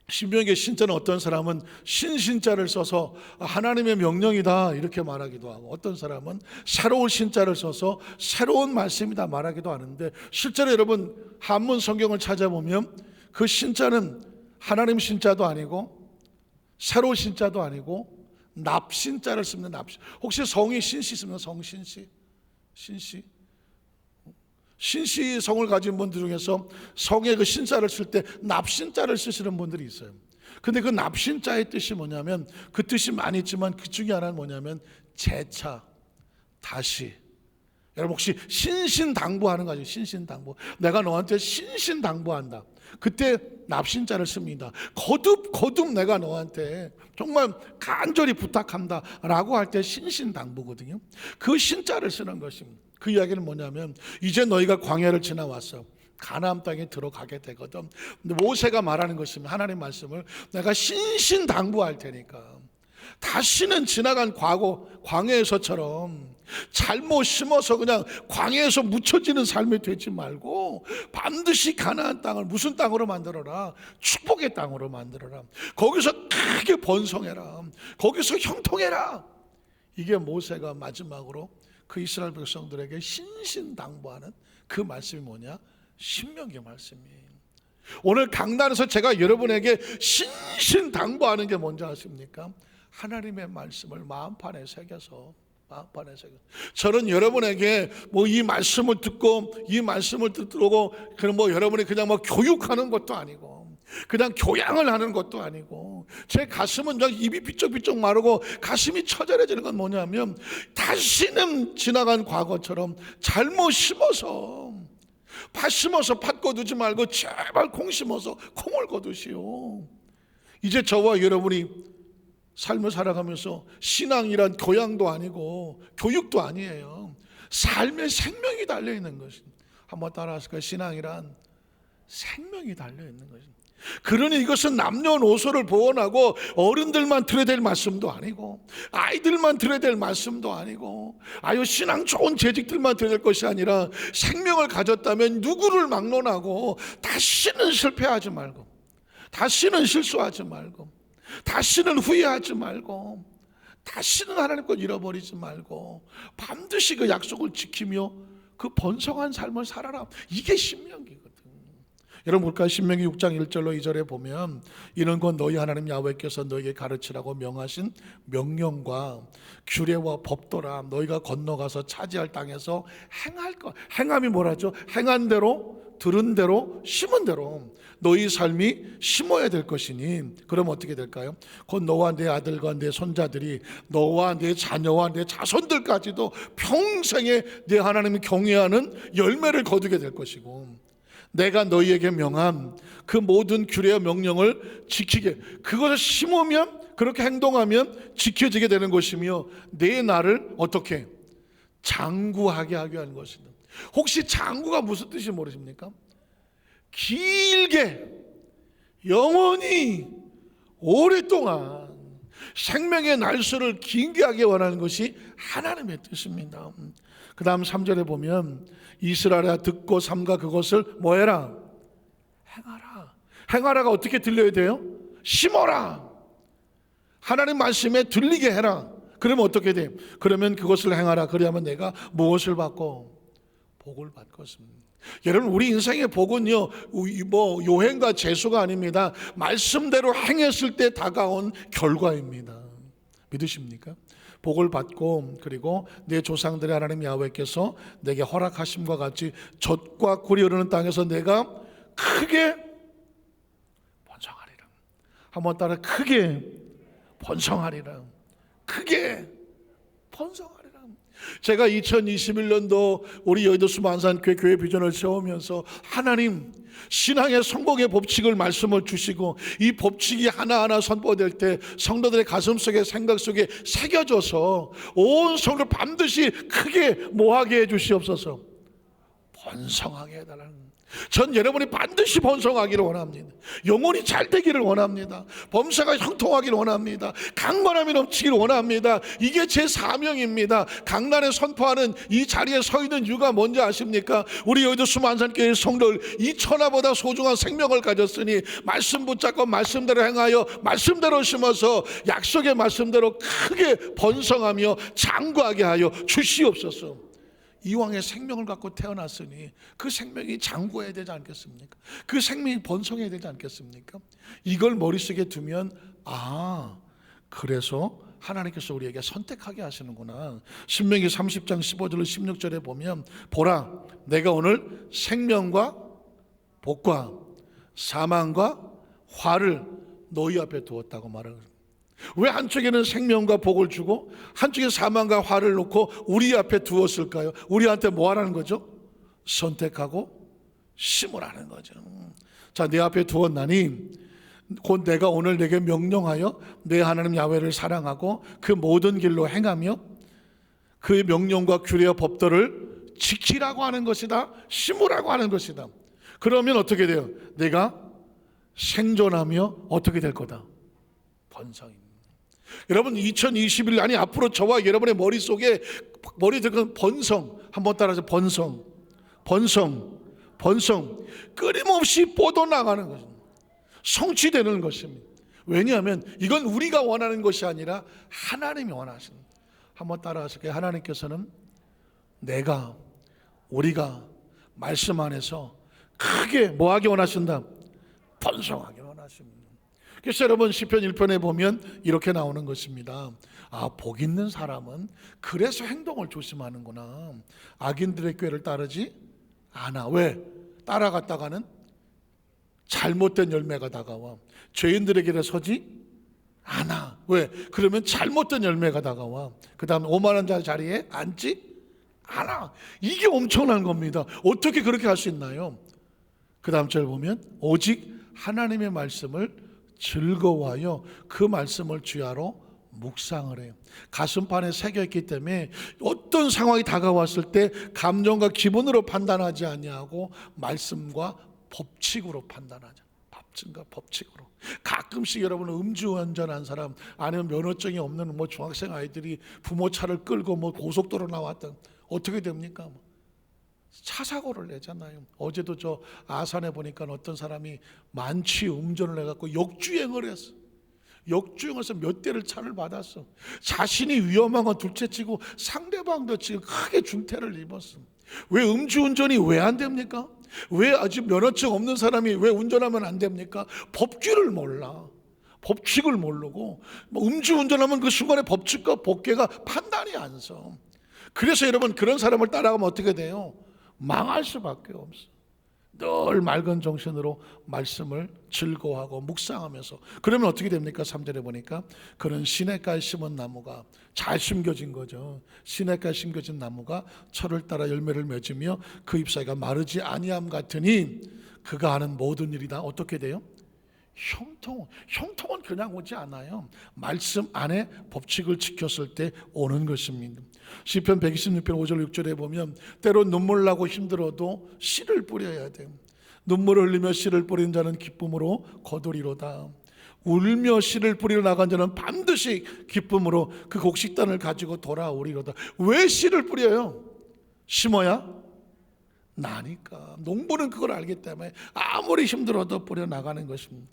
신명기의 신자는 어떤 사람은 신자를 써서 하나님의 명령이다 이렇게 말하기도 하고, 어떤 사람은 새로운 신자를 써서 새로운 말씀이다 말하기도 하는데, 실제로 여러분 한문 성경을 찾아보면 그 신자는 하나님 신자도 아니고 새로운 신자도 아니고 납신자를 씁니다. 납신. 혹시 성이 신씨 씁니까? 성신씨? 신씨? 신씨 성을 가진 분들 중에서 성의 그 신자를 쓸 때 납신자를 쓰시는 분들이 있어요. 근데 그 납신자의 뜻이 뭐냐면, 그 뜻이 많이 있지만 그 중에 하나는 뭐냐면 재차, 다시. 여러분 혹시 신신당부하는 거죠? 신신당부. 내가 너한테 신신당부한다. 그때 납신자를 씁니다. 거듭 내가 너한테 정말 간절히 부탁한다 라고 할 때 신신당부거든요. 그 신자를 쓰는 것입니다. 그 이야기는 뭐냐면, 이제 너희가 광야를 지나왔어. 가나안 땅에 들어가게 되거든. 근데 모세가 말하는 것입니다. 하나님 말씀을 내가 신신당부할 테니까 다시는 지나간 과거 광야에서처럼 잘못 심어서 그냥 광야에서 묻혀지는 삶이 되지 말고, 반드시 가나안 땅을 무슨 땅으로 만들어라? 축복의 땅으로 만들어라. 거기서 크게 번성해라. 거기서 형통해라. 이게 모세가 마지막으로 그 이스라엘 백성들에게 신신당부하는 그 말씀이 뭐냐? 신명기 말씀이에요. 오늘 강단에서 제가 여러분에게 신신당부하는 게 뭔지 아십니까? 하나님의 말씀을 마음판에 새겨서, 저는 여러분에게 뭐 이 말씀을 듣고 그럼 뭐 여러분이 그냥 뭐 교육하는 것도 아니고 그냥 교양을 하는 것도 아니고, 제 가슴은 입이 비쩍비쩍 마르고 가슴이 처절해지는 건 뭐냐면, 다시는 지나간 과거처럼 잘못 심어서 팥 심어서 팥 거두지 말고 제발 콩 심어서 콩을 거두시오. 이제 저와 여러분이 삶을 살아가면서 신앙이란 교양도 아니고 교육도 아니에요. 삶의 생명이 달려있는 것입니다. 한번 따라하실까요? 신앙이란 생명이 달려있는 것입니다. 그러니 이것은 남녀노소를 보호하고 어른들만 들어야 될 말씀도 아니고 아이들만 들어야 될 말씀도 아니고 아유 신앙 좋은 재직들만 들어야 될 것이 아니라, 생명을 가졌다면 누구를 막론하고 다시는 실패하지 말고, 다시는 실수하지 말고, 다시는 후회하지 말고, 다시는 하나님 것 잃어버리지 말고 반드시 그 약속을 지키며 그 번성한 삶을 살아라. 이게 신명기거든. 여러분 볼까요? 신명기 6장 1절로 2절에 보면, 이는 곧 너희 하나님 야훼께서 너희에게 가르치라고 명하신 명령과 규례와 법도라. 너희가 건너가서 차지할 땅에서 행할 것. 행함이 뭐라죠? 행한 대로, 들은 대로, 심은 대로 너희 삶이 심어야 될 것이니, 그럼 어떻게 될까요? 곧 너와 내 아들과 내 손자들이, 너와 내 자녀와 내 자손들까지도 평생에 내 하나님을 경외하는 열매를 거두게 될 것이고, 내가 너희에게 명한 그 모든 규례와 명령을 지키게, 그것을 심으면, 그렇게 행동하면 지켜지게 되는 것이며, 내 나를 어떻게? 장구하게 하게 하는 것이다. 혹시 장구가 무슨 뜻인지 모르십니까? 길게, 영원히, 오랫동안 생명의 날수를 길게 하게 원하는 것이 하나님의 뜻입니다. 그 다음 3절에 보면, 이스라엘아 듣고 삼가 그것을 뭐해라? 행하라. 행하라가 어떻게 들려야 돼요? 심어라. 하나님 말씀에 들리게 해라. 그러면 어떻게 돼? 그러면 그것을 행하라. 그래야만 내가 무엇을 받고? 복을 받겠습니다. 여러분 우리 인생의 복은요 뭐 요행과 재수가 아닙니다. 말씀대로 행했을 때 다가온 결과입니다. 믿으십니까? 복을 받고, 그리고 내 조상들의 하나님 야훼께서 내게 허락하심과 같이 젖과 꿀이 흐르는 땅에서 내가 크게 번성하리라. 한번 따라, 크게 번성하리라. 크게 번성하리라. 제가 2021년도 우리 여의도 수만산교회 교회 비전을 세우면서, 하나님 신앙의 성공의 법칙을 말씀을 주시고, 이 법칙이 하나하나 선포될 때 성도들의 가슴 속에, 생각 속에 새겨져서 온 성도를 반드시 크게 뭐하게 해 주시옵소서. 번성하게 해달라는, 전 여러분이 반드시 번성하기를 원합니다. 영혼이 잘 되기를 원합니다. 범사가 형통하기를 원합니다. 강건함이 넘치기를 원합니다. 이게 제 사명입니다. 강단에 선포하는 이 자리에 서 있는 이유가 뭔지 아십니까? 우리 여의도 수만산교회 성도들 이 천하보다 소중한 생명을 가졌으니 말씀 붙잡고 말씀대로 행하여 말씀대로 심어서 약속의 말씀대로 크게 번성하며 장구하게 하여 주시옵소서. 이왕의 생명을 갖고 태어났으니 그 생명이 장구해야 되지 않겠습니까? 그 생명이 번성해야 되지 않겠습니까? 이걸 머릿속에 두면 그래서 하나님께서 우리에게 선택하게 하시는구나. 신명기 30장 15절 16절에 보면 보라 내가 오늘 생명과 복과 사망과 화를 너희 앞에 두었다고 말하는. 왜 한쪽에는 생명과 복을 주고 한쪽에 사망과 화를 놓고 우리 앞에 두었을까요? 우리한테 뭐 하라는 거죠? 선택하고 심으라는 거죠. 자, 내 앞에 두었나니 곧 내가 오늘 내게 명령하여 내 하나님 야훼를 사랑하고 그 모든 길로 행하며 그의 명령과 규례와 법도를 지키라고 하는 것이다. 심으라고 하는 것이다. 그러면 어떻게 돼요? 내가 생존하며 어떻게 될 거다? 번성입니다. 여러분 2021년이 앞으로 저와 여러분의 머릿속에 들건 번성, 한번 따라서 번성 끊임없이 뻗어나가는 것입니다. 성취되는 것입니다. 왜냐하면 이건 우리가 원하는 것이 아니라 하나님이 원하십니다. 한번 따라하실게요. 하나님께서는 우리가 말씀 안에서 크게 뭐하기 원하신다? 번성하기 원하십니다. 그래서 여러분 시편 1편에 보면 이렇게 나오는 것입니다. 복 있는 사람은 그래서 행동을 조심하는구나. 악인들의 꾀를 따르지 않아. 왜? 따라갔다가는 잘못된 열매가 다가와. 죄인들의 길에 서지 않아. 왜? 그러면 잘못된 열매가 다가와. 그 다음 오만한 자 자리에 앉지 않아. 이게 엄청난 겁니다. 어떻게 그렇게 할 수 있나요? 그 다음 절 보면 오직 하나님의 말씀을 즐거워하여 그 말씀을 주야로 묵상을 해요. 가슴판에 새겨있기 때문에 어떤 상황이 다가왔을 때 감정과 기분으로 판단하지 아니하고 말씀과 법칙으로 판단하자. 법칙으로. 가끔씩 여러분은 음주운전한 사람 아니면 면허증이 없는 중학생 아이들이 부모 차를 끌고 고속도로 나왔다. 어떻게 됩니까? 차 사고를 내잖아요. 어제도 저 아산에 보니까 어떤 사람이 만취 음주를 해갖고 역주행을 했어. 역주행해서 몇 대를 차를 받았어. 자신이 위험한 건 둘째치고 상대방도 지금 크게 중태를 입었어. 왜 음주운전이 왜 안 됩니까? 왜 아직 면허증 없는 사람이 왜 운전하면 안 됩니까? 법규를 몰라. 법칙을 모르고 음주운전하면 그 순간에 법칙과 법계가 판단이 안 서. 그래서 여러분 그런 사람을 따라가면 어떻게 돼요? 망할 수밖에 없어. 늘 맑은 정신으로 말씀을 즐거워하고 묵상하면서. 그러면 어떻게 됩니까? 3절에 보니까 그런 시냇가에 심은 나무가 잘 심겨진 거죠. 시냇가에 심겨진 나무가 철을 따라 열매를 맺으며 그 잎사귀가 마르지 아니함 같으니 그가 하는 모든 일이 다 어떻게 돼요? 형통은 그냥 오지 않아요. 말씀 안에 법칙을 지켰을 때 오는 것입니다. 시편 126편 5절 6절에 보면 때로 눈물 나고 힘들어도 씨를 뿌려야 돼요. 눈물을 흘리며 씨를 뿌리는 자는 기쁨으로 거두리로다. 울며 씨를 뿌리러 나간 자는 반드시 기쁨으로 그 곡식단을 가지고 돌아오리로다. 왜 씨를 뿌려요? 심어야 나니까. 농부는 그걸 알기 때문에 아무리 힘들어도 뿌려 나가는 것입니다.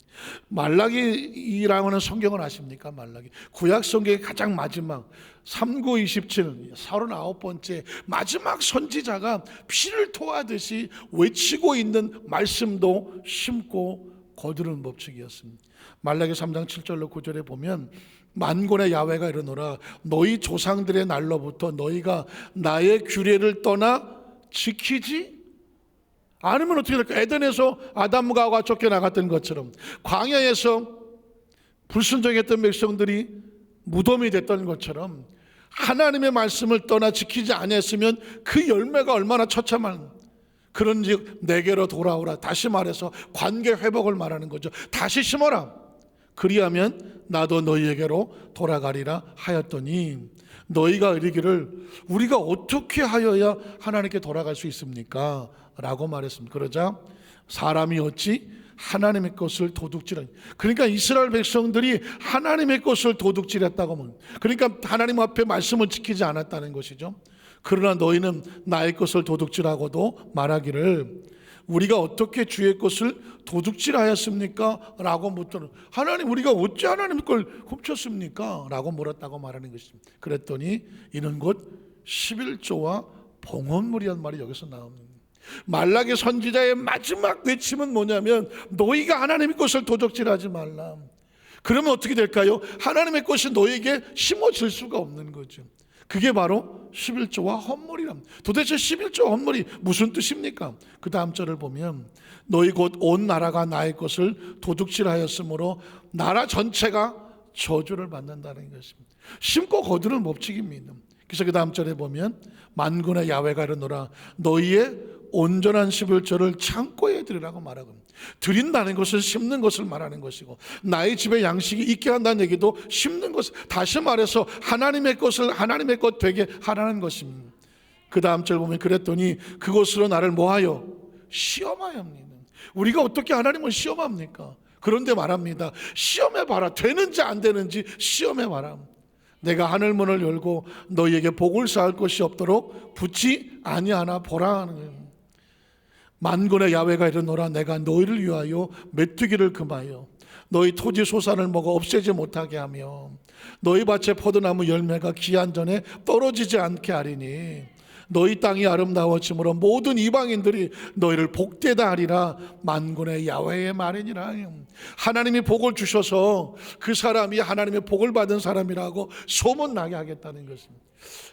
말라기라고 하는 성경을 아십니까? 말라기 구약 성경의 가장 마지막 3927 39번째 마지막 선지자가 피를 토하듯이 외치고 있는 말씀도 심고 거두는 법칙이었습니다. 말라기 3장 7절로 9절에 보면 만군의 야훼가 이르노라 너희 조상들의 날로부터 너희가 나의 규례를 떠나 지키지 않으면 어떻게 될까? 에덴에서 아담과 하와가 쫓겨나갔던 것처럼 광야에서 불순종했던 백성들이 무덤이 됐던 것처럼 하나님의 말씀을 떠나 지키지 않았으면 그 열매가 얼마나 처참한. 그런즉 내게로 돌아오라. 다시 말해서 관계 회복을 말하는 거죠. 다시 심어라. 그리하면 나도 너희에게로 돌아가리라 하였더니 너희가 이르기를 우리가 어떻게 하여야 하나님께 돌아갈 수 있습니까? 라고 말했습니다. 그러자 사람이 어찌 하나님의 것을 도둑질하니. 그러니까 이스라엘 백성들이 하나님의 것을 도둑질했다고 하면, 그러니까 하나님 앞에 말씀을 지키지 않았다는 것이죠. 그러나 너희는 나의 것을 도둑질하고도 말하기를 우리가 어떻게 주의 것을 도둑질하였습니까? 라고 묻더니 하나님, 우리가 어찌 하나님의 걸 훔쳤습니까? 라고 물었다고 말하는 것입니다. 그랬더니 이는 곧 11조와 봉헌물이란 말이 여기서 나옵니다. 말라기 선지자의 마지막 외침은 뭐냐면 너희가 하나님의 것을 도둑질하지 말라. 그러면 어떻게 될까요? 하나님의 것이 너에게 심어질 수가 없는 거죠. 그게 바로 11조와 헌물이랍니다. 도대체 11조와 헌물이 무슨 뜻입니까? 그 다음 절을 보면 너희 곧 온 나라가 나의 것을 도둑질하였으므로 나라 전체가 저주를 받는다는 것입니다. 심고 거두는 법칙입니다. 그래서 그 다음 절에 보면 만군의 야훼가 이르노라 너희의 온전한 11조를 창고에 드리라고 말하고, 드린다는 것은 심는 것을 말하는 것이고 나의 집에 양식이 있게 한다는 얘기도 심는 것, 다시 말해서 하나님의 것을 하나님의 것 되게 하라는 것입니다. 그 다음 절 보면 그랬더니 그것으로 나를 뭐하여 시험하였느니라. 우리가 어떻게 하나님을 시험합니까? 그런데 말합니다. 시험해봐라. 되는지 안 되는지 시험해봐라. 내가 하늘문을 열고 너희에게 복을 쌓을 것이 없도록 붙지 아니하나 보라 하는 거예요. 만군의 야훼가 이르노라 내가 너희를 위하여 메뚜기를 금하여 너희 토지 소산을 먹어 없애지 못하게 하며 너희 밭에 포도나무 열매가 기한 전에 떨어지지 않게 하리니 너희 땅이 아름다워짐으로 모든 이방인들이 너희를 복되다 하리라. 만군의 야훼의 말이니라. 하나님이 복을 주셔서 그 사람이 하나님의 복을 받은 사람이라고 소문나게 하겠다는 것입니다.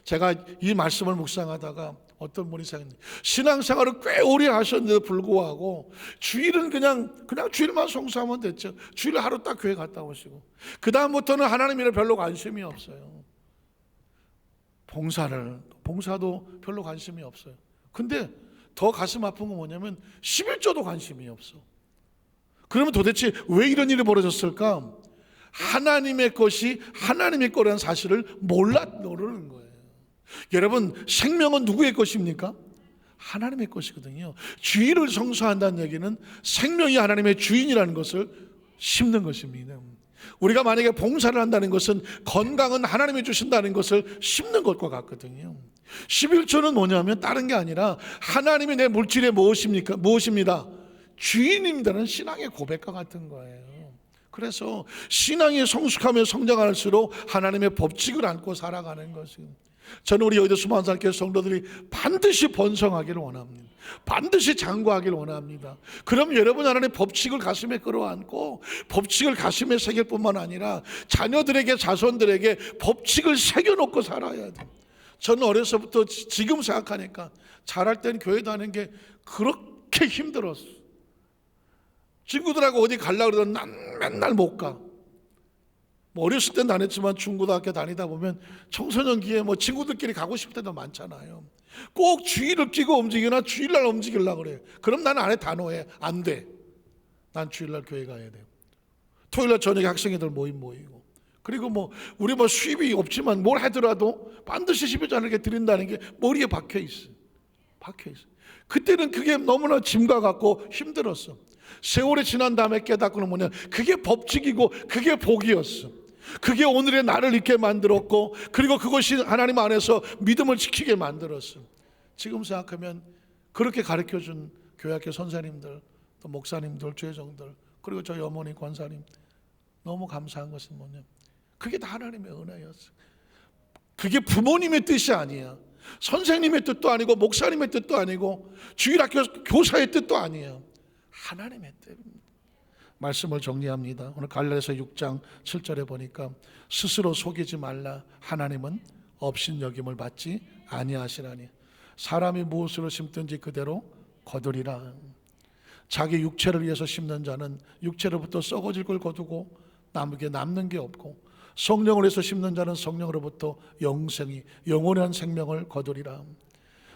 제가 이 말씀을 묵상하다가 어떤 분이 생각했는데 신앙생활을 꽤 오래 하셨는데도 불구하고 주일은 그냥 주일만 송수하면 됐죠. 주일 하루 딱 교회 갔다 오시고 그 다음부터는 하나님이랑 별로 관심이 없어요. 봉사도 별로 관심이 없어요. 근데 더 가슴 아픈 건 뭐냐면 11조도 관심이 없어. 그러면 도대체 왜 이런 일이 벌어졌을까? 하나님의 것이 하나님의 거라는 사실을 모르는 거예요. 여러분, 생명은 누구의 것입니까? 하나님의 것이거든요. 주일을 성수한다는 얘기는 생명이 하나님의 주인이라는 것을 심는 것입니다. 우리가 만약에 봉사를 한다는 것은 건강은 하나님이 주신다는 것을 심는 것과 같거든요. 11조는 뭐냐면 다른 게 아니라 하나님이 내 물질에 무엇입니다? 주인입니다는 신앙의 고백과 같은 거예요. 그래서 신앙이 성숙하며 성장할수록 하나님의 법칙을 안고 살아가는 것입니다. 저는 우리 여의도 수만산교회 성도들이 반드시 번성하기를 원합니다. 반드시 장구하기를 원합니다. 그럼 여러분 하나님의 법칙을 가슴에 끌어안고 법칙을 가슴에 새길 뿐만 아니라 자녀들에게 자손들에게 법칙을 새겨놓고 살아야 돼요. 저는 어려서부터 지금 생각하니까 잘할 때는 교회 다니는 게 그렇게 힘들었어. 친구들하고 어디 가려고 그러던 난 맨날 못 가. 어렸을 때는 안 했지만 중고등학교 다니다 보면 청소년기에 친구들끼리 가고 싶을 때도 많잖아요. 꼭 주일을 끼고 움직이나 주일날 움직이려고 그래요. 그럼 나는 안에 단호해. 안 돼. 난 주일날 교회 가야 돼요. 토요일날 저녁에 학생회들 모이고 그리고 우리 수입이 없지만 뭘 하더라도 반드시 11조 하나님께 드린다는 게 머리에 박혀 있어. 그때는 그게 너무나 짐과 같고 힘들었어. 세월이 지난 다음에 깨닫고는 뭐냐, 그게 법칙이고 그게 복이었어. 그게 오늘의 나를 있게 만들었고 그리고 그것이 하나님 안에서 믿음을 지키게 만들었어. 지금 생각하면 그렇게 가르쳐준 교회학교 선생님들, 또 목사님들, 죄종들, 그리고 저희 어머니 권사님, 너무 감사한 것은 뭐냐, 그게 다 하나님의 은혜였어. 그게 부모님의 뜻이 아니야. 선생님의 뜻도 아니고 목사님의 뜻도 아니고 주일학교 교사의 뜻도 아니에요. 하나님의 뜻입니다. 말씀을 정리합니다. 오늘 갈라디아서 6장 7절에 보니까 스스로 속이지 말라. 하나님은 업신여김을 받지 아니하시나니 사람이 무엇으로 심든지 그대로 거두리라. 자기 육체를 위해서 심는 자는 육체로부터 썩어질 걸 거두고 남에게 남는 게 없고, 성령을 위해서 심는 자는 성령으로부터 영원한 생명을 거두리라.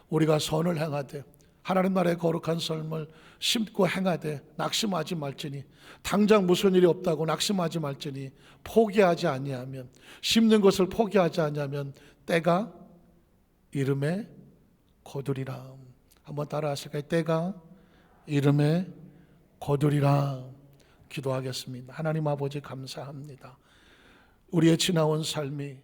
우리가 선을 행하되 하나님 나라의 거룩한 삶을 심고 행하되 낙심하지 말지니, 당장 무슨 일이 없다고 낙심하지 말지니 포기하지 아니하면, 심는 것을 포기하지 아니하면 때가 이름에 거두리라. 한번 따라하실까요? 때가 이름에 거두리라. 기도하겠습니다. 하나님 아버지 감사합니다. 우리의 지나온 삶이